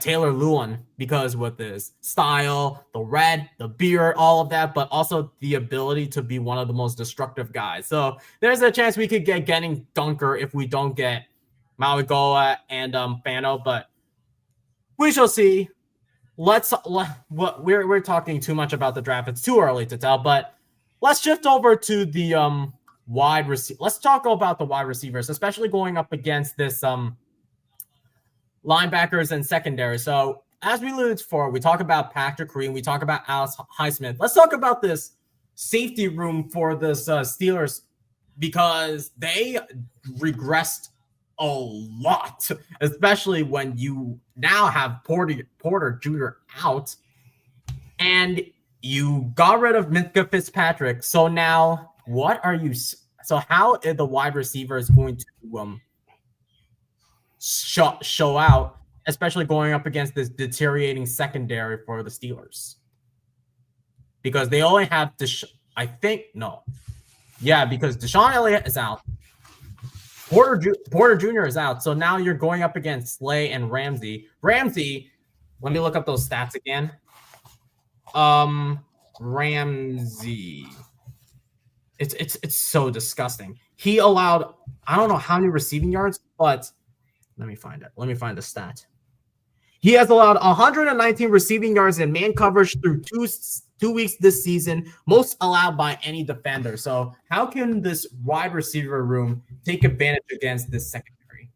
Taylor Lewan, because with his style, the red, the beard, all of that, but also the ability to be one of the most destructive guys. So there's a chance we could get Gennings Dunker if we don't get Mauigoa and Fano, but we shall see. We're talking too much about the draft. It's too early to tell, but let's shift over to the wide receiver. Let's talk about the wide receivers, especially going up against this linebackers and secondary. So as we alluded for, we talk about Patrick Green, we talk about Alex Highsmith. Let's talk about this safety room for the Steelers, because they regressed a lot, especially when you now have Porter Jr. out and you got rid of Minkah Fitzpatrick. So now how are the wide receivers going to show out, especially going up against this deteriorating secondary for the Steelers. Because they only have because Deshaun Elliott is out. Porter Jr. is out. So now you're going up against Slay and Ramsey. Ramsey, let me look up those stats again. Ramsey. It's so disgusting. He allowed, I don't know how many receiving yards, but let me find it. Let me find the stat. He has allowed 119 receiving yards in man coverage through two weeks this season, most allowed by any defender. So how can this wide receiver room take advantage against this secondary?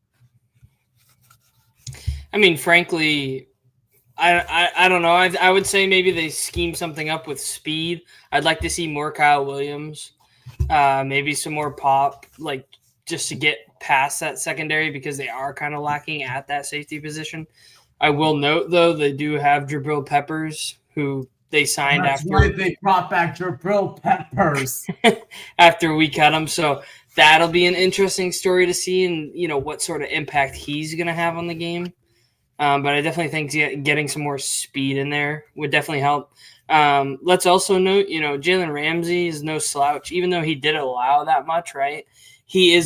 I mean, frankly, I don't know. I would say maybe they scheme something up with speed. I'd like to see more Kyle Williams, maybe some more Pop, like just to get past that secondary because they are kind of lacking at that safety position. I will note, though, they do have Jabril Peppers, who they signed That's after. why they brought back Jabril Peppers after we cut him. So that'll be an interesting story to see and, what sort of impact he's going to have on the game. But I definitely think getting some more speed in there would definitely help. Let's also note, Jalen Ramsey is no slouch, even though he did allow that much, right? He had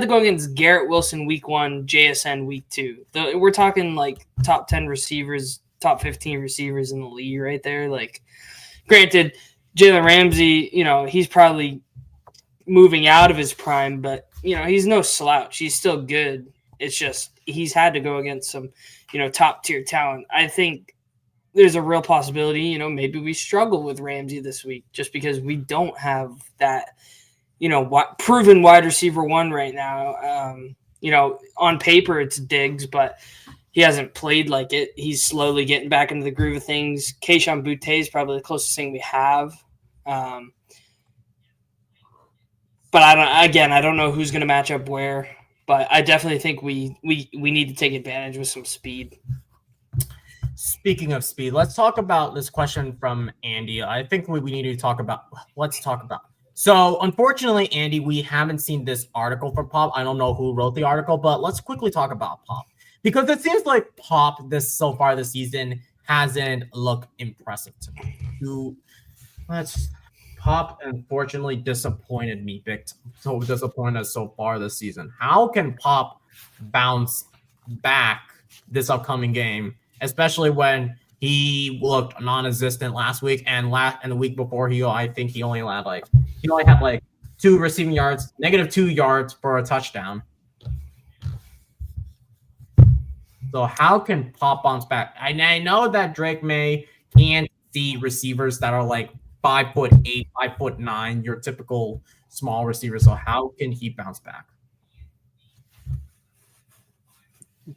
to go against Garrett Wilson week 1, JSN week 2. We're talking like top 10 receivers, top 15 receivers in the league right there. Like, granted, Jalen Ramsey, he's probably moving out of his prime, but, he's no slouch. He's still good. It's just he's had to go against some, top tier talent. I think there's a real possibility, maybe we struggle with Ramsey this week just because we don't have that, proven wide receiver 1 right now. On paper it's Diggs, but he hasn't played like it. He's slowly getting back into the groove of things. Kayshon Boutte is probably the closest thing we have. But I don't know who's going to match up where. But I definitely think we need to take advantage with some speed. Speaking of speed, let's talk about this question from Andy. I think we need to talk about. Let's talk about. So, unfortunately, Andy, we haven't seen this article from Pop. I don't know who wrote the article, but let's quickly talk about Pop because it seems like Pop so far this season hasn't looked impressive to me. Pop unfortunately disappointed me big time. So disappointed so far this season. How can Pop bounce back this upcoming game, especially when he looked non-existent last week and the week before I think he only had like 2 receiving yards, -2 yards for a touchdown. So how can Pop bounce back? I know that Drake May can't see receivers that are like 5'8", 5'9", your typical small receiver. So how can he bounce back?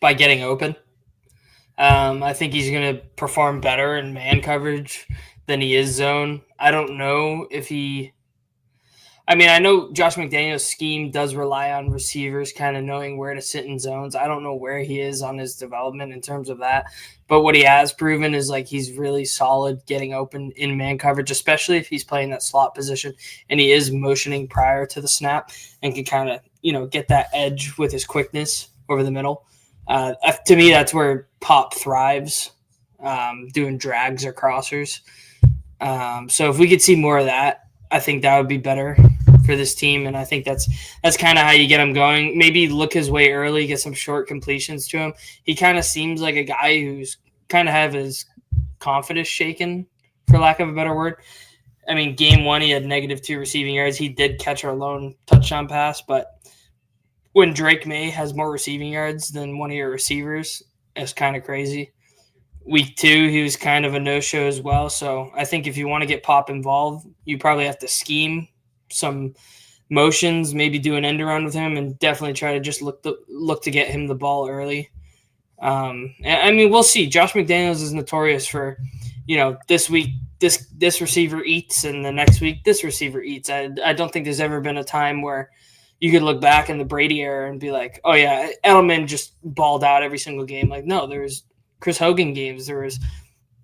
By getting open. I think he's going to perform better in man coverage than he is zone. I don't know if I know Josh McDaniel's scheme does rely on receivers kind of knowing where to sit in zones. I don't know where he is on his development in terms of that. But what he has proven is like he's really solid getting open in man coverage, especially if he's playing that slot position and he is motioning prior to the snap and can kind of, get that edge with his quickness over the middle. To me, that's where Pop thrives, doing drags or crossers. So if we could see more of that, I think that would be better for this team, and I think that's kind of how you get him going. Maybe look his way early, get some short completions to him. He kind of seems like a guy who's kind of have his confidence shaken, for lack of a better word. I mean, game 1, he had -2 receiving yards. He did catch our lone touchdown pass, but when Drake May has more receiving yards than one of your receivers, it's kind of crazy. Week 2, he was kind of a no-show as well. So I think if you want to get Pop involved, you probably have to scheme some motions, maybe do an end around with him, and definitely try to just look to get him the ball early. I mean, we'll see. Josh McDaniels is notorious for, this week this receiver eats, and the next week this receiver eats. I don't think there's ever been a time where you could look back in the Brady era and be like, oh yeah, Edelman just balled out every single game. Like, no, there was Chris Hogan games, there was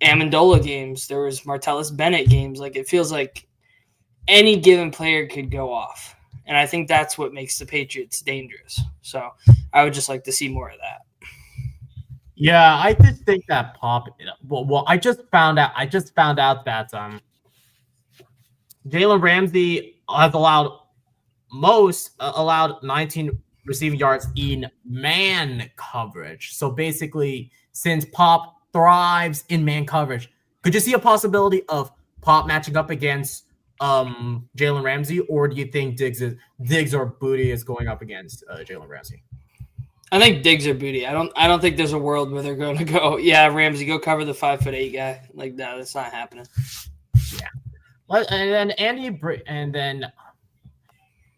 Amendola games, there was Martellus Bennett games. Like, it feels like any given player could go off. And I think that's what makes the Patriots dangerous. So I would just like to see more of that. Yeah, I did think that Pop. Well, I just found out that Jalen Ramsey has allowed 19 receiving yards in man coverage. So basically, since Pop thrives in man coverage, could you see a possibility of Pop matching up against Jalen Ramsey, or do you think Diggs or Booty is going up against Jalen Ramsey? I think Diggs or Booty. I don't think there's a world where they're going to go, yeah, Ramsey, go cover the 5'8" guy. Like, no, that's not happening. Yeah. And then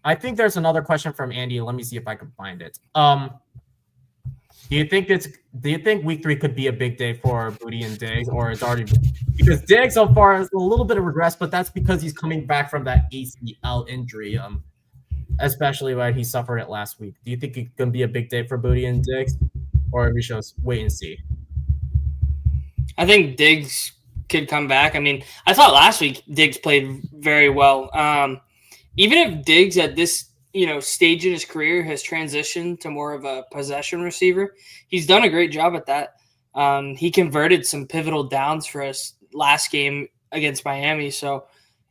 I think there's another question from Andy. Let me see if I can find it. Do you think week 3 could be a big day for Booty and Diggs, or it's already, because Diggs so far has a little bit of regress, but that's because he's coming back from that ACL injury, especially when he suffered it last week. Do you think it's gonna be a big day for Booty and Diggs, or we should wait and see? I think Diggs could come back. I mean, I thought last week Diggs played very well. Even if Diggs at this stage in his career has transitioned to more of a possession receiver, he's done a great job at that. He converted some pivotal downs for us last game against Miami. So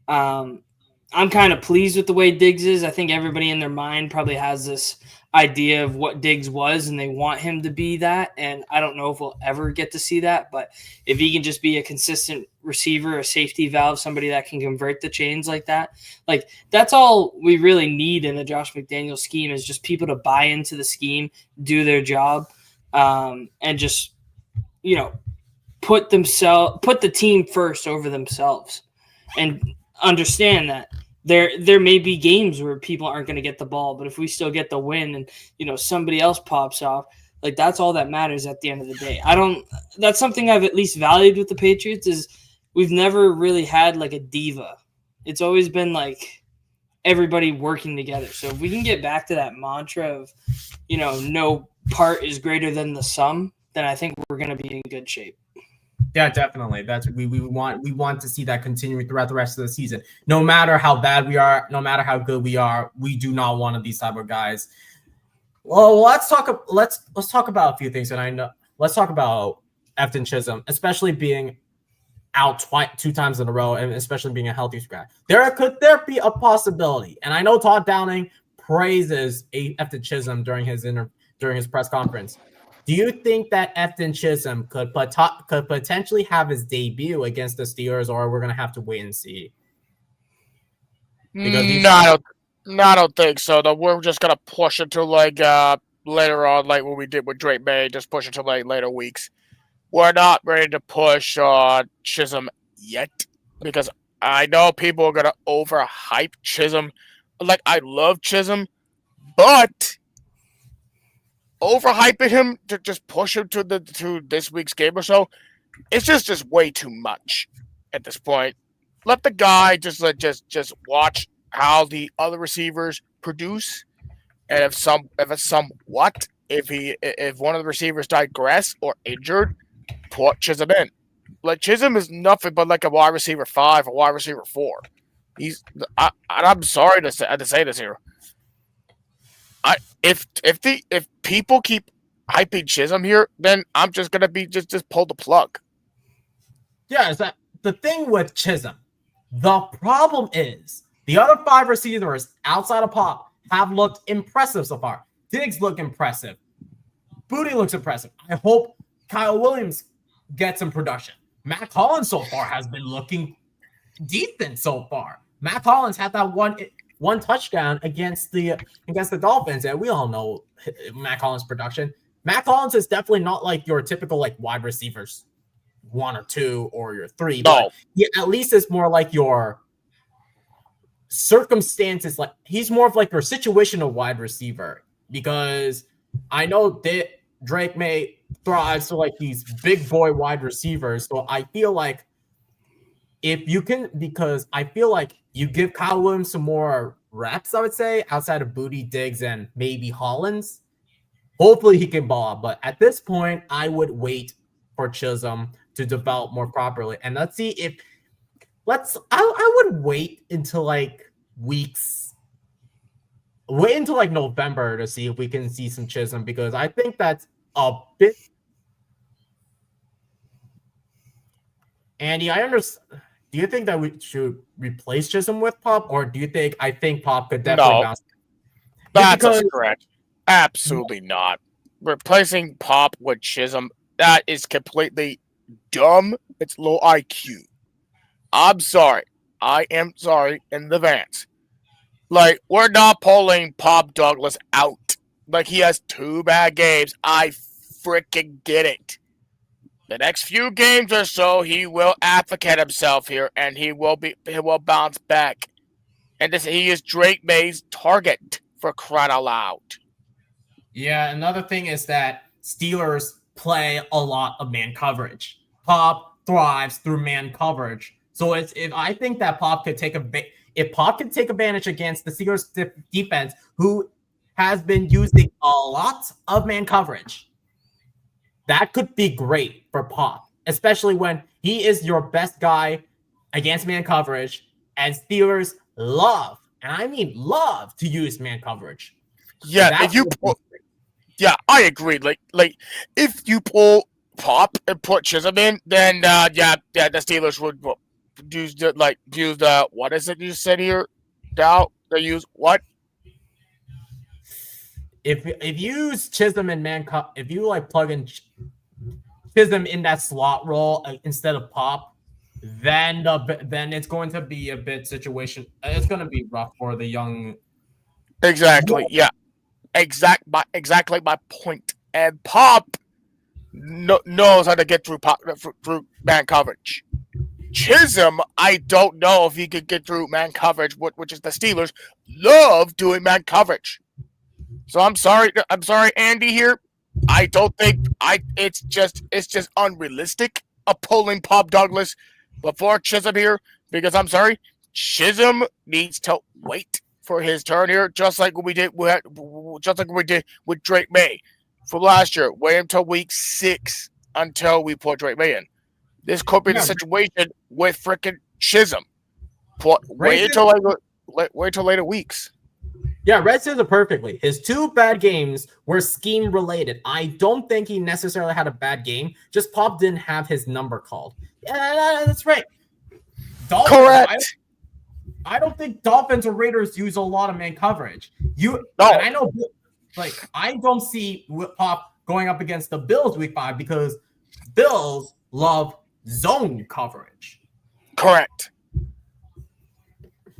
I'm kind of pleased with the way Diggs is. I think everybody in their mind probably has this idea of what Diggs was, and they want him to be that. And I don't know if we'll ever get to see that, but if he can just be a consistent receiver, a safety valve, somebody that can convert the chains like that, like that's all we really need in the Josh McDaniels scheme, is just people to buy into the scheme, do their job, and just, put the team first over themselves, and understand that there may be games where people aren't going to get the ball, but if we still get the win and, somebody else pops off, like that's all that matters at the end of the day. That's something I've at least valued with the Patriots, is we've never really had like a diva. It's always been like everybody working together. So if we can get back to that mantra of, no part is greater than the sum, then I think we're going to be in good shape. Yeah, definitely. That's we want to see that continuing throughout the rest of the season. No matter how bad we are, no matter how good we are, we do not want these type of guys. Well, let's talk about a few things, and let's talk about Efton Chisholm, especially being out 2 times in a row, and especially being a healthy scratch. Could there be a possibility? And I know Todd Downing praises Efton Chisholm during his press conference. Do you think that Efton Chisholm could potentially have his debut against the Steelers, or we're going to have to wait and see? I don't think so. Though we're just going to push it to later on, like what we did with Drake May, just push it to later weeks. We're not ready to push Chisholm yet, because I know people are going to overhype Chisholm. Like, I love Chisholm, but overhyping him to just push him to this week's game or so, it's just way too much at this point. Let the guy just watch how the other receivers produce, and if one of the receivers digress or injured, put Chisholm in. Like, Chisholm is nothing but like a wide receiver 5 or wide receiver 4. I'm sorry to say this here. If people keep hyping Chisholm here, then I'm just gonna be just pull the plug. Yeah, is that the thing with Chisholm? The problem is the other 5 receivers outside of Pop have looked impressive so far. Diggs look impressive. Booty looks impressive. I hope Kyle Williams gets some production. Matt Collins so far has been looking decent so far. Matt Collins had that one touchdown against the Dolphins, and we all know Matt Collins' production. Matt Collins is definitely not like your typical like wide receivers 1 or 2 or your 3. No, at least it's more like your circumstances. Like, he's more of like your situational wide receiver, because I know that Drake May thrives to like these big boy wide receivers. So I feel like because I feel like you give Kyle Williams some more reps, I would say, outside of Booty, Diggs, and maybe Hollins. Hopefully he can ball out. But at this point, I would wait for Chisholm to develop more properly. And let's see I would wait until like weeks wait until like November to see if we can see some Chisholm, because I think that's a bit. Andy, I understand. Do you think that we should replace Chisholm with Pop, or do you think I think Pop could definitely No, bounce? Just that's a because stretch. Absolutely not. Replacing Pop with Chisholm, that is completely dumb. It's low IQ. I'm sorry. I am sorry in advance. Like, we're not pulling Pop Douglas out. Like, he has 2 bad games. I freaking get it. The next few games or so, he will advocate himself here, and he will bounce back. And he is Drake May's target, for crying out loud. Yeah, another thing is that Steelers play a lot of man coverage. Pop thrives through man coverage. So it's if I think that Pop could take if Pop could take advantage against the Steelers defense, who has been using a lot of man coverage, that could be great for Pop, especially when he is your best guy against man coverage, and Steelers love, and I mean love, to use man coverage. Yeah, That if you would be pull, yeah, I agree. Like if you pull Pop and put Chisholm in, then yeah, the Steelers would use the what is it you said here? Now they use what? if you use Chisholm and if you like plug in Chisholm in that slot role instead of Pop, then it's going to be a bit situation. It's going to be rough for the young. Exactly. Yeah. Exactly my point. And Pop knows how to get through through man coverage. Chisholm, I don't know if he could get through man coverage, which is the Steelers love doing man coverage. So I'm sorry, Andy. Here, I don't think It's just unrealistic of pulling Pop Douglas before Chisholm here, because I'm sorry, Chisholm needs to wait for his turn here, just like we did with Drake May from last year. Wait until week 6 until we put Drake May in. This could be the situation with freaking Chisholm. Wait until later weeks. Yeah, Red says it perfectly. His 2 bad games were scheme related. I don't think he necessarily had a bad game. Just Pop didn't have his number called. Yeah, that's right. Dolphins, Correct. I don't think Dolphins or Raiders use a lot of man coverage. And I know, like, I don't see Pop going up against the Bills week 5 because Bills love zone coverage. Correct.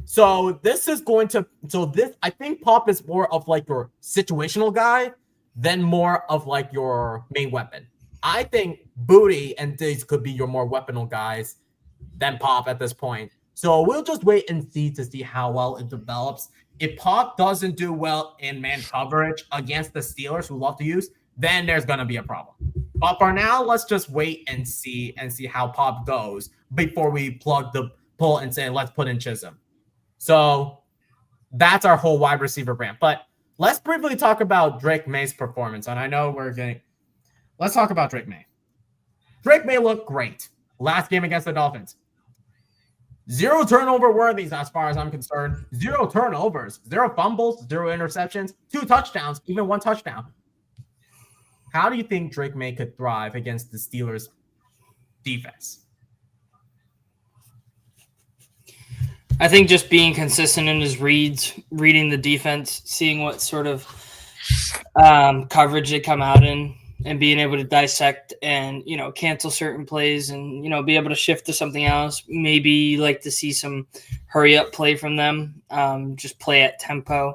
So I think Pop is more of like your situational guy than more of like your main weapon. I think Booty and Diggs could be your more weaponal guys than Pop at this point. So we'll just wait and see to see how well it develops. If Pop doesn't do well in man coverage against the Steelers, who love to use, then there's going to be a problem. But for now, let's just wait and see how Pop goes before we plug the pull and say, let's put in Chisholm. So that's our whole wide receiver brand. But let's briefly talk about Drake May's performance. And I know let's talk about Drake May. Drake May looked great last game against the Dolphins. 0 turnover worthies as far as I'm concerned. 0 turnovers, 0 fumbles, 0 interceptions, 2 touchdowns, even 1 touchdown. How do you think Drake May could thrive against the Steelers' defense? I think just being consistent in his reads, reading the defense, seeing what sort of coverage they come out in, and being able to dissect and, cancel certain plays and, be able to shift to something else. Maybe like to see some hurry up play from them, just play at tempo.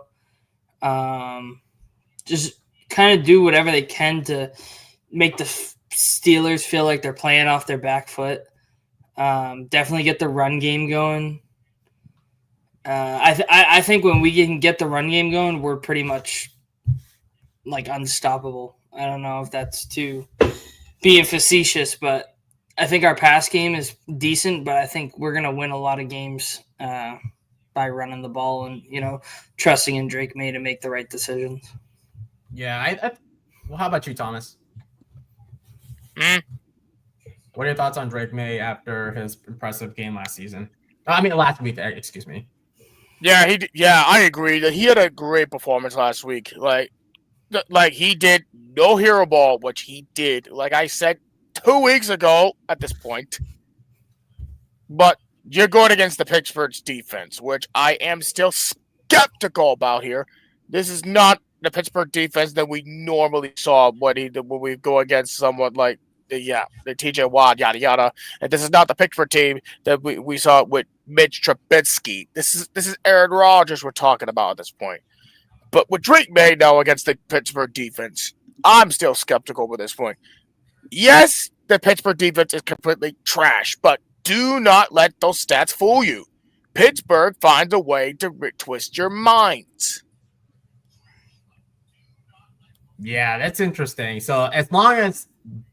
Just kind of do whatever they can to make the Steelers feel like they're playing off their back foot. Definitely get the run game going. I think when we can get the run game going, we're pretty much like unstoppable. I don't know if that's too being facetious, but I think our pass game is decent, but I think we're going to win a lot of games by running the ball and, trusting in Drake May to make the right decisions. Yeah. Well, how about you, Thomas? What are your thoughts on Drake May after his impressive game last week? Excuse me. Yeah, I agree that he had a great performance last week. Like he did no hero ball, which he did. Like I said 2 weeks ago at this point. But you're going against the Pittsburgh's defense, which I am still skeptical about here. This is not the Pittsburgh defense that we normally saw when we go against someone like the TJ Watt, yada yada. And this is not the Pittsburgh team that we saw with Mitch Trubisky. This is Aaron Rodgers we're talking about at this point. But with Drake May now against the Pittsburgh defense, I'm still skeptical with this point. Yes, the Pittsburgh defense is completely trash, but do not let those stats fool you. Pittsburgh finds a way to twist your minds. Yeah, that's interesting. So as long as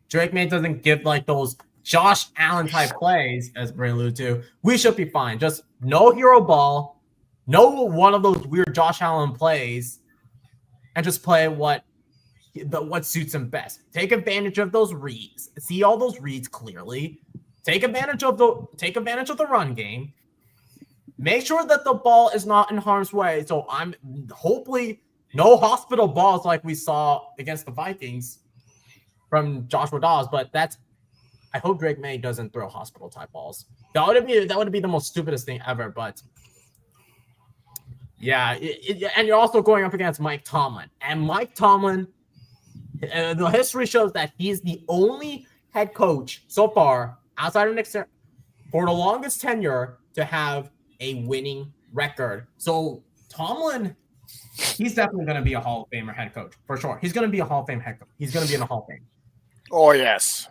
Drake May doesn't give like those Josh Allen type plays, as Bray alluded to, we should be fine. Just no hero ball, no one of those weird Josh Allen plays, and just play what suits him best. Take advantage of those reads. See all those reads clearly. Take advantage of the run game. Make sure that the ball is not in harm's way. So I'm hopefully no hospital balls like we saw against the Vikings from Joshua Dawes, but I hope Drake May doesn't throw hospital type balls. That would be the most stupidest thing ever. But yeah, and you're also going up against Mike Tomlin, and Mike Tomlin, the history shows that he's the only head coach so far outside of Nick for the longest tenure to have a winning record. So Tomlin, he's definitely going to be a Hall of Famer head coach for sure. He's going to be a Hall of Fame head coach. He's going to be in the Hall of Fame. Oh yes.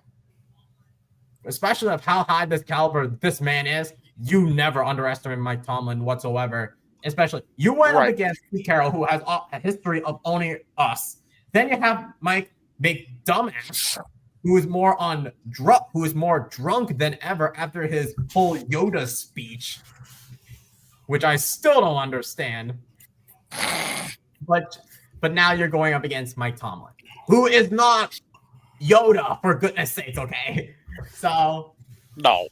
Especially of how high this caliber this man is, you never underestimate Mike Tomlin whatsoever. Especially you went up against Pete Carroll, who has a history of owning us. Then you have Mike Big Dumbass, who is more drunk than ever after his whole Yoda speech, which I still don't understand. But now you're going up against Mike Tomlin, who is not Yoda, for goodness sakes, okay? So no.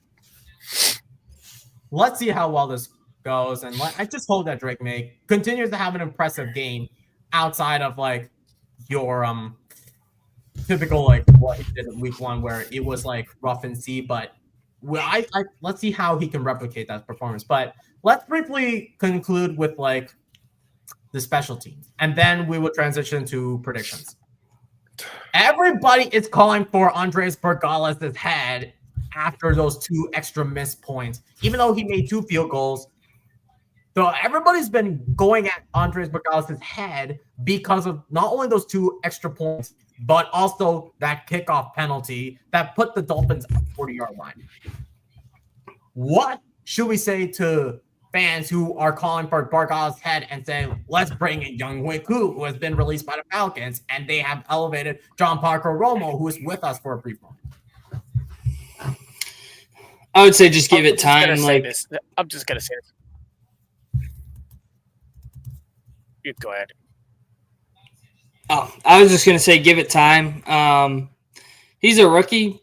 Let's see how well this goes, and I just hope that Drake May continues to have an impressive game outside of like your typical like what he did in week 1 where it was like rough and see, but I let's see how he can replicate that performance. But let's briefly conclude with like the special teams, and then we will transition to predictions. Everybody is calling for Andres Bergales' head after those 2 extra missed points, even though he made 2 field goals. So everybody's been going at Andres Bergales' head because of not only those 2 extra points, but also that kickoff penalty that put the Dolphins at the 40-yard line. What should we say to fans who are calling for Bergales' head and saying, let's bring in Young Wiku, who has been released by the Falcons, and they have elevated John Parker Romo, who is with us for a brief moment? I would say just give it time. I'm just going to say this. You go ahead. Oh, I was just going to say give it time. He's a rookie,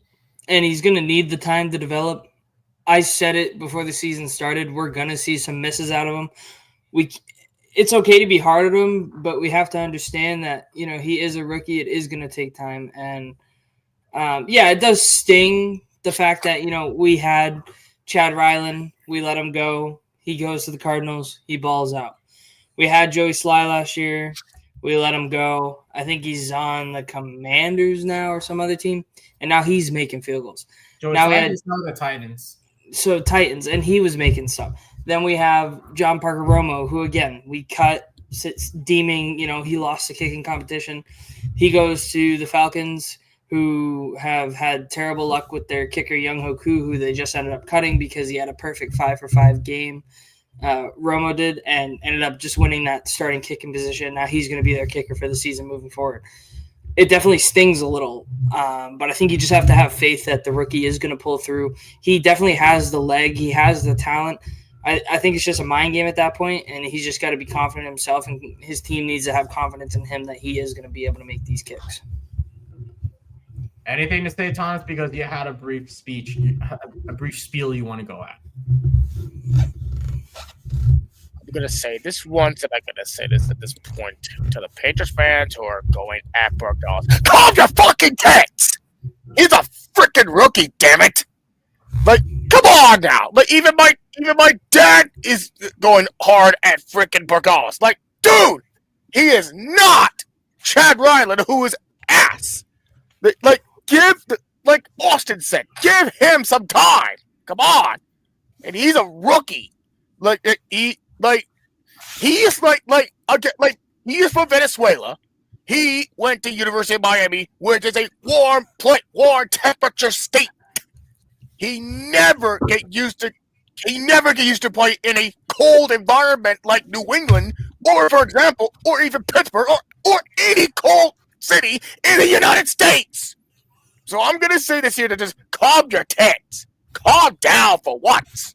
and he's going to need the time to develop. I said it before the season started. We're going to see some misses out of him. It's okay to be hard on him, but we have to understand that, he is a rookie. It is going to take time. And, it does sting the fact that, we had Chad Ryland. We let him go. He goes to the Cardinals. He balls out. We had Joey Sly last year. We let him go. I think he's on the Commanders now or some other team. And now he's making field goals. Joey Sly is now the Titans. So Titans, and he was making stuff. Then we have John Parker Romo, who, again, we cut, deeming, he lost the kicking competition. He goes to the Falcons, who have had terrible luck with their kicker, Young Hoku, who they just ended up cutting because he had a perfect 5-for-5 game. Romo did, and ended up just winning that starting kicking position. Now he's going to be their kicker for the season moving forward. It definitely stings a little, but I think you just have to have faith that the rookie is going to pull through. He definitely has the leg. He has the talent. I think it's just a mind game at that point, and he's just got to be confident in himself, and his team needs to have confidence in him that he is going to be able to make these kicks. Anything to say, Thomas? Because you had a brief speech, a brief spiel you want to go at. going to say this once, and I'm going to say this at this point to the Patriots fans who are going at Burgos. Calm your fucking tits! He's a freaking rookie, damn it! Like, come on now! Like, even my dad is going hard at freaking Burgos. Like, dude, he is not Chad Ryland, who is ass. Like Austin said, give him some time. Come on, and he's a rookie. He is he is from Venezuela. He went to University of Miami, which is a warm temperature state. He never get used to play in a cold environment like New England, or for example, or even Pittsburgh, or any cold city in the United States. So I'm gonna say this here to just calm your tits. Calm down for once.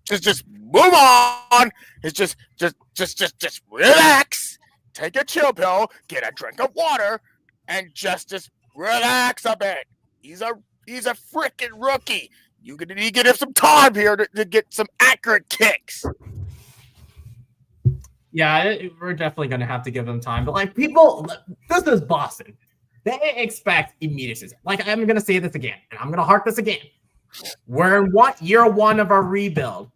Just move on. It's just relax. Take a chill pill, get a drink of water, and just relax a bit. He's a freaking rookie. You're gonna need to give him some time here to get some accurate kicks. Yeah, we're definitely gonna have to give him time. But like people, this is Boston. They expect immediacy. Like I'm gonna say this again, and I'm gonna harp this again. We're in year one of our rebuild.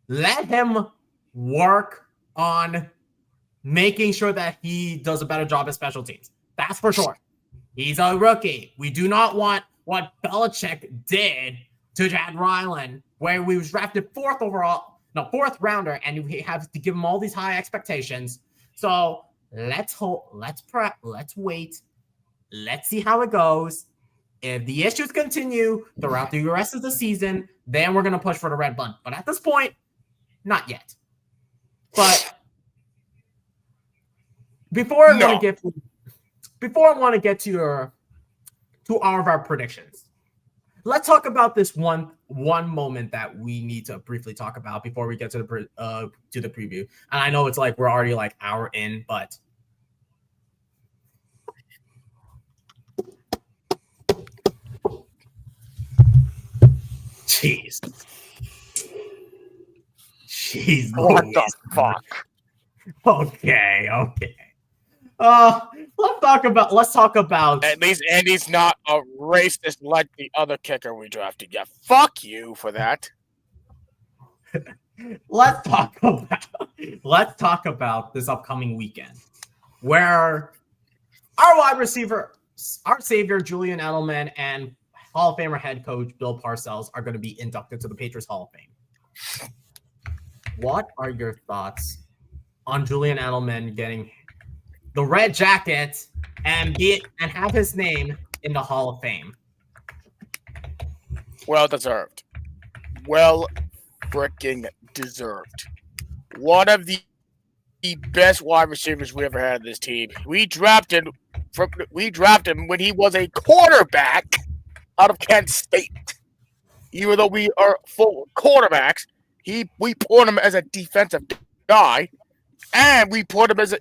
Let him work on making sure that he does a better job at special teams. That's for sure. He's a rookie. We do not want what Belichick did to Chad Ryland, where we was drafted fourth rounder, and we have to give him all these high expectations. So let's prep, let's wait, let's see how it goes. If the issues continue throughout the rest of the season, then we're gonna push for the red button. But at this point, not yet. But before I want to get to all of our predictions, let's talk about this one moment that we need to briefly talk about before we get to the preview. And I know it's like we're already like hour in, but jeez, What the fuck? Okay. Let's talk about. At least Andy's not a racist like the other kicker we drafted. Yeah, fuck you for that. Let's talk about this upcoming weekend, where our wide receiver, our savior Julian Edelman, and Hall of Famer head coach Bill Parcells are going to be inducted to the Patriots Hall of Fame. What are your thoughts on Julian Edelman getting the red jacket and have his name in the Hall of Fame? Well deserved. Well freaking deserved. One of the best wide receivers we ever had in this team. We drafted him when he was a quarterback out of Kent State. Even though we are full quarterbacks, we put him as a defensive guy, and we put him as a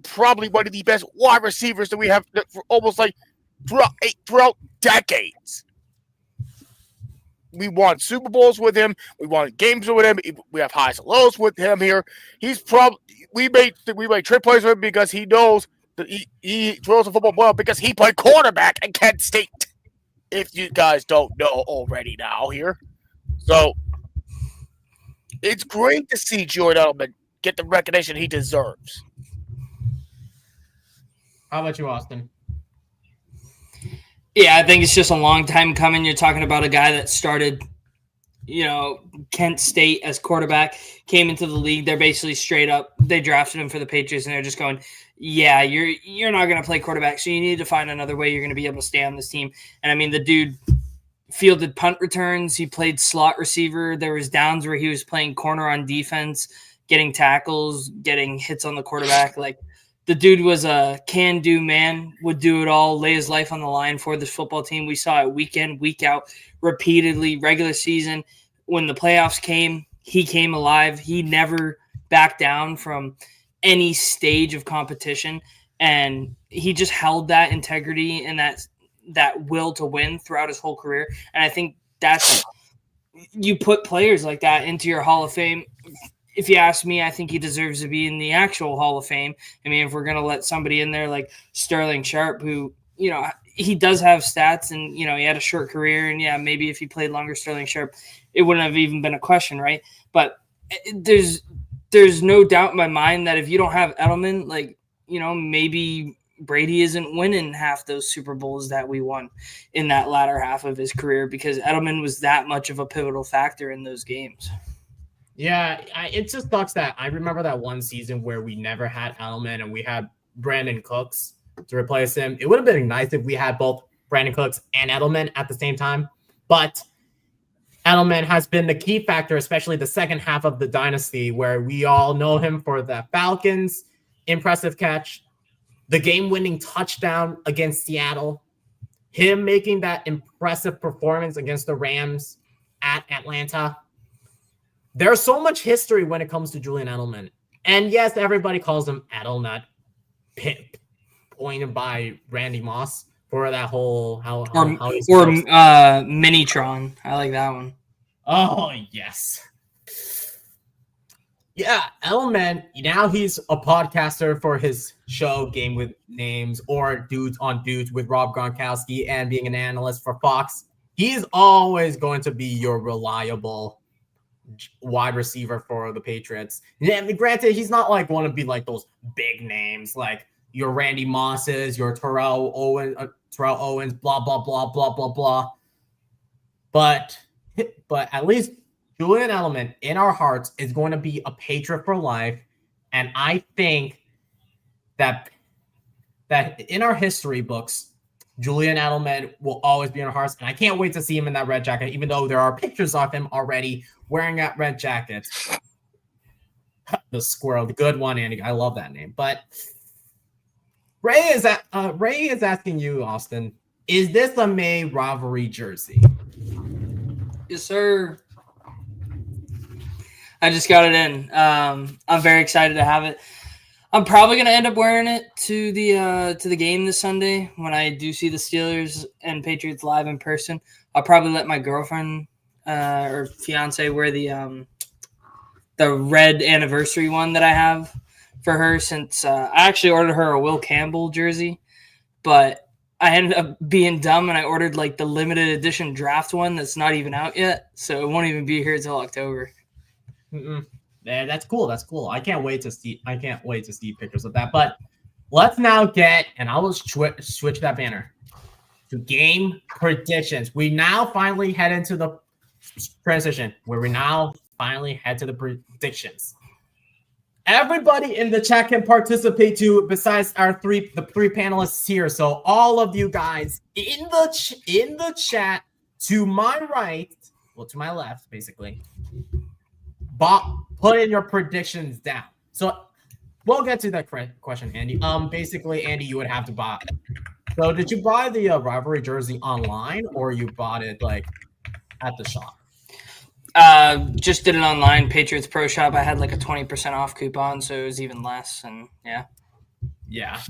probably one of the best wide receivers that we have for almost like throughout decades. We won Super Bowls with him. We won games with him. We have highs and lows with him here. We made trick plays with him because he knows that he throws the football well because he played quarterback at Kent State. If you guys don't know already now here. So it's great to see Julian Edelman get the recognition he deserves. How about you, Austin? Yeah, I think it's just a long time coming. You're talking about a guy that started, Kent State as quarterback, came into the league. They're basically straight up. They drafted him for the Patriots, and they're just going, yeah, you're not going to play quarterback, so you need to find another way you're going to be able to stay on this team. And, I mean, the dude fielded punt returns. He played slot receiver. There was downs where he was playing corner on defense, getting tackles, getting hits on the quarterback. Like, the dude was a can-do man, would do it all, lay his life on the line for this football team. We saw it week in, week out, repeatedly, regular season. When the playoffs came, he came alive. He never backed down from any stage of competition, and he just held that integrity and that will to win throughout his whole career. And I think that's – you put players like that into your Hall of Fame if you ask me, I think he deserves to be in the actual Hall of Fame. I mean, if we're going to let somebody in there like Sterling Sharp, who, he does have stats and, he had a short career. And yeah, maybe if he played longer, Sterling Sharp, it wouldn't have even been a question, right? But there's no doubt in my mind that if you don't have Edelman, like, maybe Brady isn't winning half those Super Bowls that we won in that latter half of his career, because Edelman was that much of a pivotal factor in those games. Yeah, it just sucks that I remember that one season where we never had Edelman and we had Brandon Cooks to replace him. It would have been nice if we had both Brandon Cooks and Edelman at the same time, but Edelman has been the key factor, especially the second half of the dynasty, where we all know him for the Falcons' impressive catch, the game-winning touchdown against Seattle, him making that impressive performance against the Rams at Atlanta. There's so much history when it comes to Julian Edelman. And yes, everybody calls him Edelnut, pointed by Randy Moss for that whole how Minitron. I like that one. Oh, yes. Yeah, Edelman, now he's a podcaster for his show Game with Names, or Dudes on Dudes with Rob Gronkowski, and being an analyst for Fox. He's always going to be your reliable wide receiver for the Patriots. Yeah, granted, he's not like want to be like those big names like your Randy Mosses, your Terrell Owens, blah blah blah blah blah blah. But at least Julian Edelman in our hearts is going to be a Patriot for life, and I think that in our history books, Julian Edelman will always be in our hearts, and I can't wait to see him in that red jacket, even though there are pictures of him already wearing that red jacket. The squirrel, the good one, Andy. I love that name. But Ray is asking you, Austin, is this a May rivalry jersey? Yes, sir. I just got it in. I'm very excited to have it. I'm probably gonna end up wearing it to the game this Sunday when I do see the Steelers and Patriots live in person. I'll probably let my girlfriend or fiance wear the red anniversary one that I have for her, since I actually ordered her a Will Campbell jersey, but I ended up being dumb and I ordered like the limited edition draft one that's not even out yet, so it won't even be here until October. Yeah, that's cool. That's cool. I can't wait to see pictures of that. But let's now get, and I will switch that banner to game predictions. We now finally head into the transition where we now finally head to the predictions. Everybody in the chat can participate too, besides the three panelists here. So all of you guys in the chat to my right, well, to my left, basically. Put in your predictions down. So we'll get to that question, Andy. Basically, Andy, you would have to buy. So did you buy the rivalry jersey online, or you bought it like at the shop? Just did it online. Patriots Pro Shop. I had like a 20% off coupon, so it was even less. And yeah.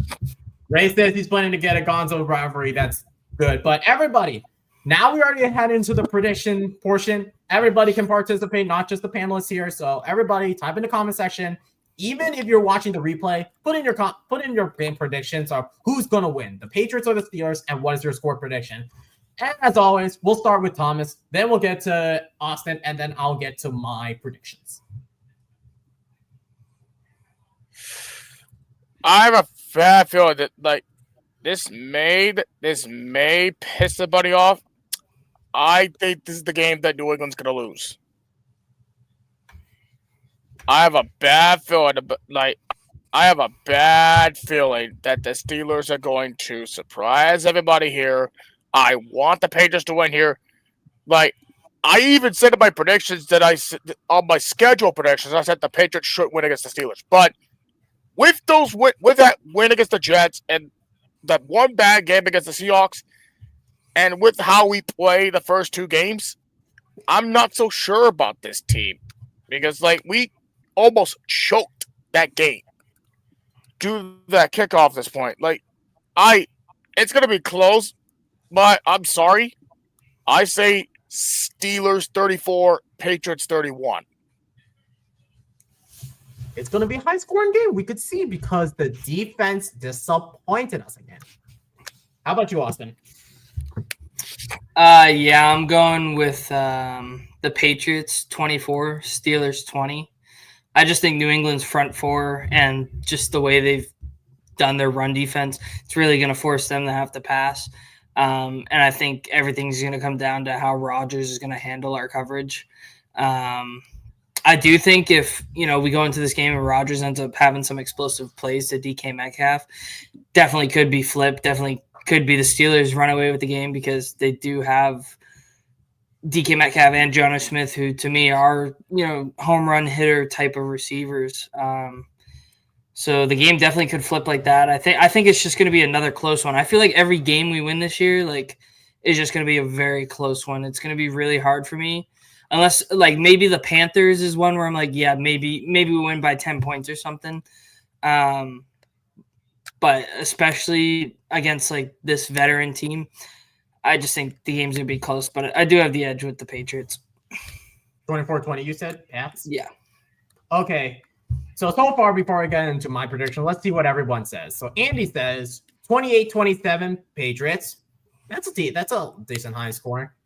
Ray says he's planning to get a Gonzo rivalry. That's good. But everybody, now we already head into the prediction portion. Everybody can participate, not just the panelists here. So everybody, type in the comment section. Even if you're watching the replay, put in your game predictions of who's going to win, the Patriots or the Steelers, and what is your score prediction. And as always, we'll start with Thomas, then we'll get to Austin, and then I'll get to my predictions. I have a bad feeling that like this may piss somebody off. I think this is the game that New England's going to lose. I have a bad feeling that the Steelers are going to surprise everybody here. I want the Patriots to win here. Like, I even said in my predictions on my schedule predictions, I said the Patriots should win against the Steelers. But with that win against the Jets and that one bad game against the Seahawks, and with how we play the first two games, I'm not so sure about this team. Because, like, we almost choked that game due to that kickoff at this point. Like, it's going to be close, but I'm sorry. I say Steelers 34, Patriots 31. it's going to be a high-scoring game. We could see because the defense disappointed us again. How about you, Austin? Yeah, I'm going with the Patriots 24, Steelers 20. I just think New England's front four and just the way they've done their run defense, it's really going to force them to have to pass. And I think everything's going to come down to how Rodgers is going to handle our coverage. I do think if, we go into this game and Rodgers ends up having some explosive plays to DK Metcalf, definitely could be flipped, definitely could be the Steelers run away with the game because they do have DK Metcalf and Jonnu Smith, who to me are, home run hitter type of receivers. So the game definitely could flip like that. I think it's just going to be another close one. I feel like every game we win this year, is just going to be a very close one. It's going to be really hard for me. Unless, maybe the Panthers is one where I'm like, yeah, maybe we win by 10 points or something. But especially against, this veteran team, I just think the game's going to be close. But I do have the edge with the Patriots. 24-20, you said, Pats? Yeah. Okay. So far, before I get into my prediction, let's see what everyone says. So Andy says 28-27 Patriots. That's a decent high score.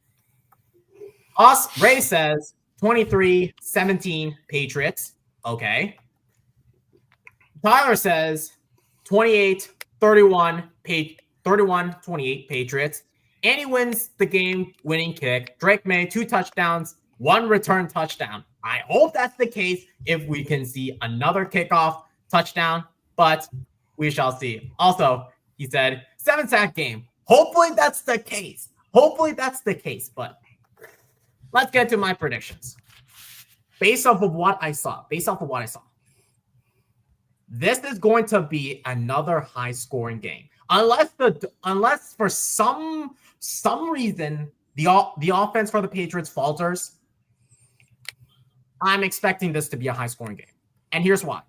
Ray says 23-17 Patriots. Okay. Tyler says 28-31 31-28 Patriots. Andy wins the game winning kick. Drake Maye 2 touchdowns, 1 return touchdown. I hope that's the case if we can see another kickoff touchdown, but we shall see. Also, he said 7-sack game. Hopefully that's the case. But let's get to my predictions. Based off of what I saw, this is going to be another high-scoring game. Unless for some reason the offense for the Patriots falters, I'm expecting this to be a high-scoring game. And here's why.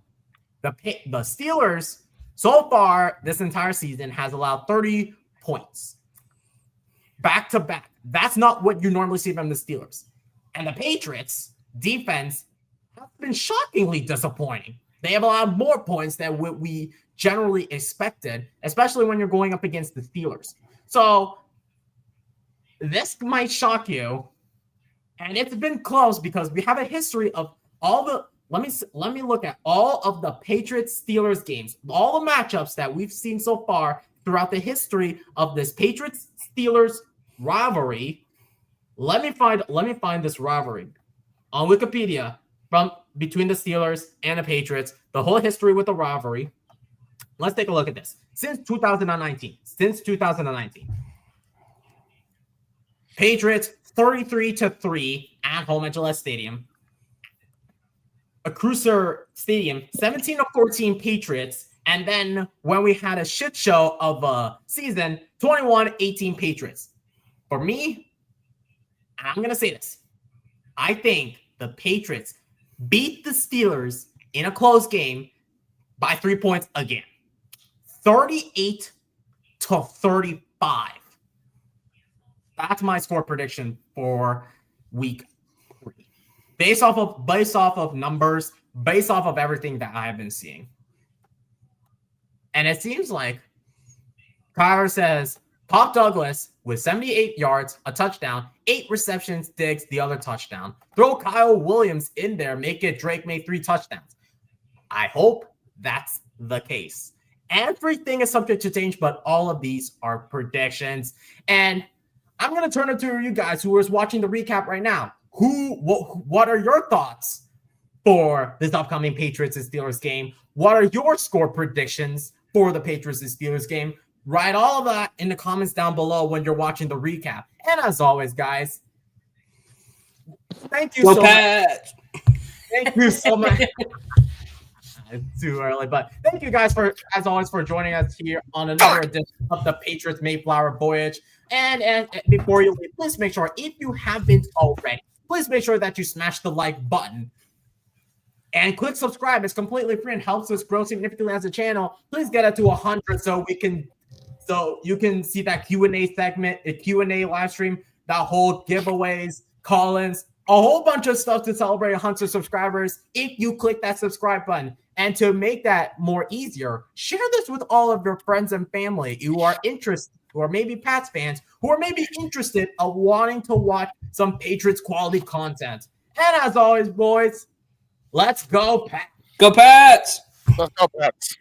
The Steelers, so far this entire season, has allowed 30 points. Back-to-back. That's not what you normally see from the Steelers. And the Patriots' defense has been shockingly disappointing. They have allowed more points than what we generally expected, especially when you're going up against the Steelers. So this might shock you. And it's been close because we have a history of all the let me look at all of the Patriots Steelers games, all the matchups that we've seen so far throughout the history of this Patriots Steelers rivalry. Let me find this rivalry on Wikipedia from between the Steelers and the Patriots, the whole history with the rivalry. Let's take a look at this. Since 2019. Patriots 33-3 at home at Gillette Stadium. A Cruiser Stadium, 17-14 Patriots. And then when we had a shit show of a season, 21-18 Patriots. For me, I'm going to say this. I think the Patriots beat the Steelers in a close game by 3 points again. 38-35. That's my score prediction for week 3. Based off of numbers, based off of everything that I have been seeing. And it seems like Kyler says Pop Douglas with 78 yards, a touchdown, 8 receptions, Diggs the other touchdown. Throw Kyle Williams in there, make it Drake Maye 3 touchdowns. I hope that's the case. Everything is subject to change, but all of these are predictions. And I'm going to turn it to you guys who is watching the recap right now. What are your thoughts for this upcoming Patriots and Steelers game? What are your score predictions for the Patriots and Steelers game? Write all of that in the comments down below when you're watching the recap. And as always, guys, thank you so much. Thank you so much. It's too early, but thank you guys as always for joining us here on another edition of the Patriots MayeFlower Voyage. And before you leave, please make sure, if you haven't already, please make sure that you smash the like button and click subscribe. It's completely free and helps us grow significantly as a channel. Please get it to 100 so you can see that Q&A segment, a Q&A live stream, that whole giveaways, call-ins, a whole bunch of stuff to celebrate 100 subscribers if you click that subscribe button. And to make that more easier, share this with all of your friends and family who are interested, who are maybe Pats fans, who are maybe interested of wanting to watch some Patriots quality content. And as always, boys, let's go, Pats. Go Pats! Let's go, Pats.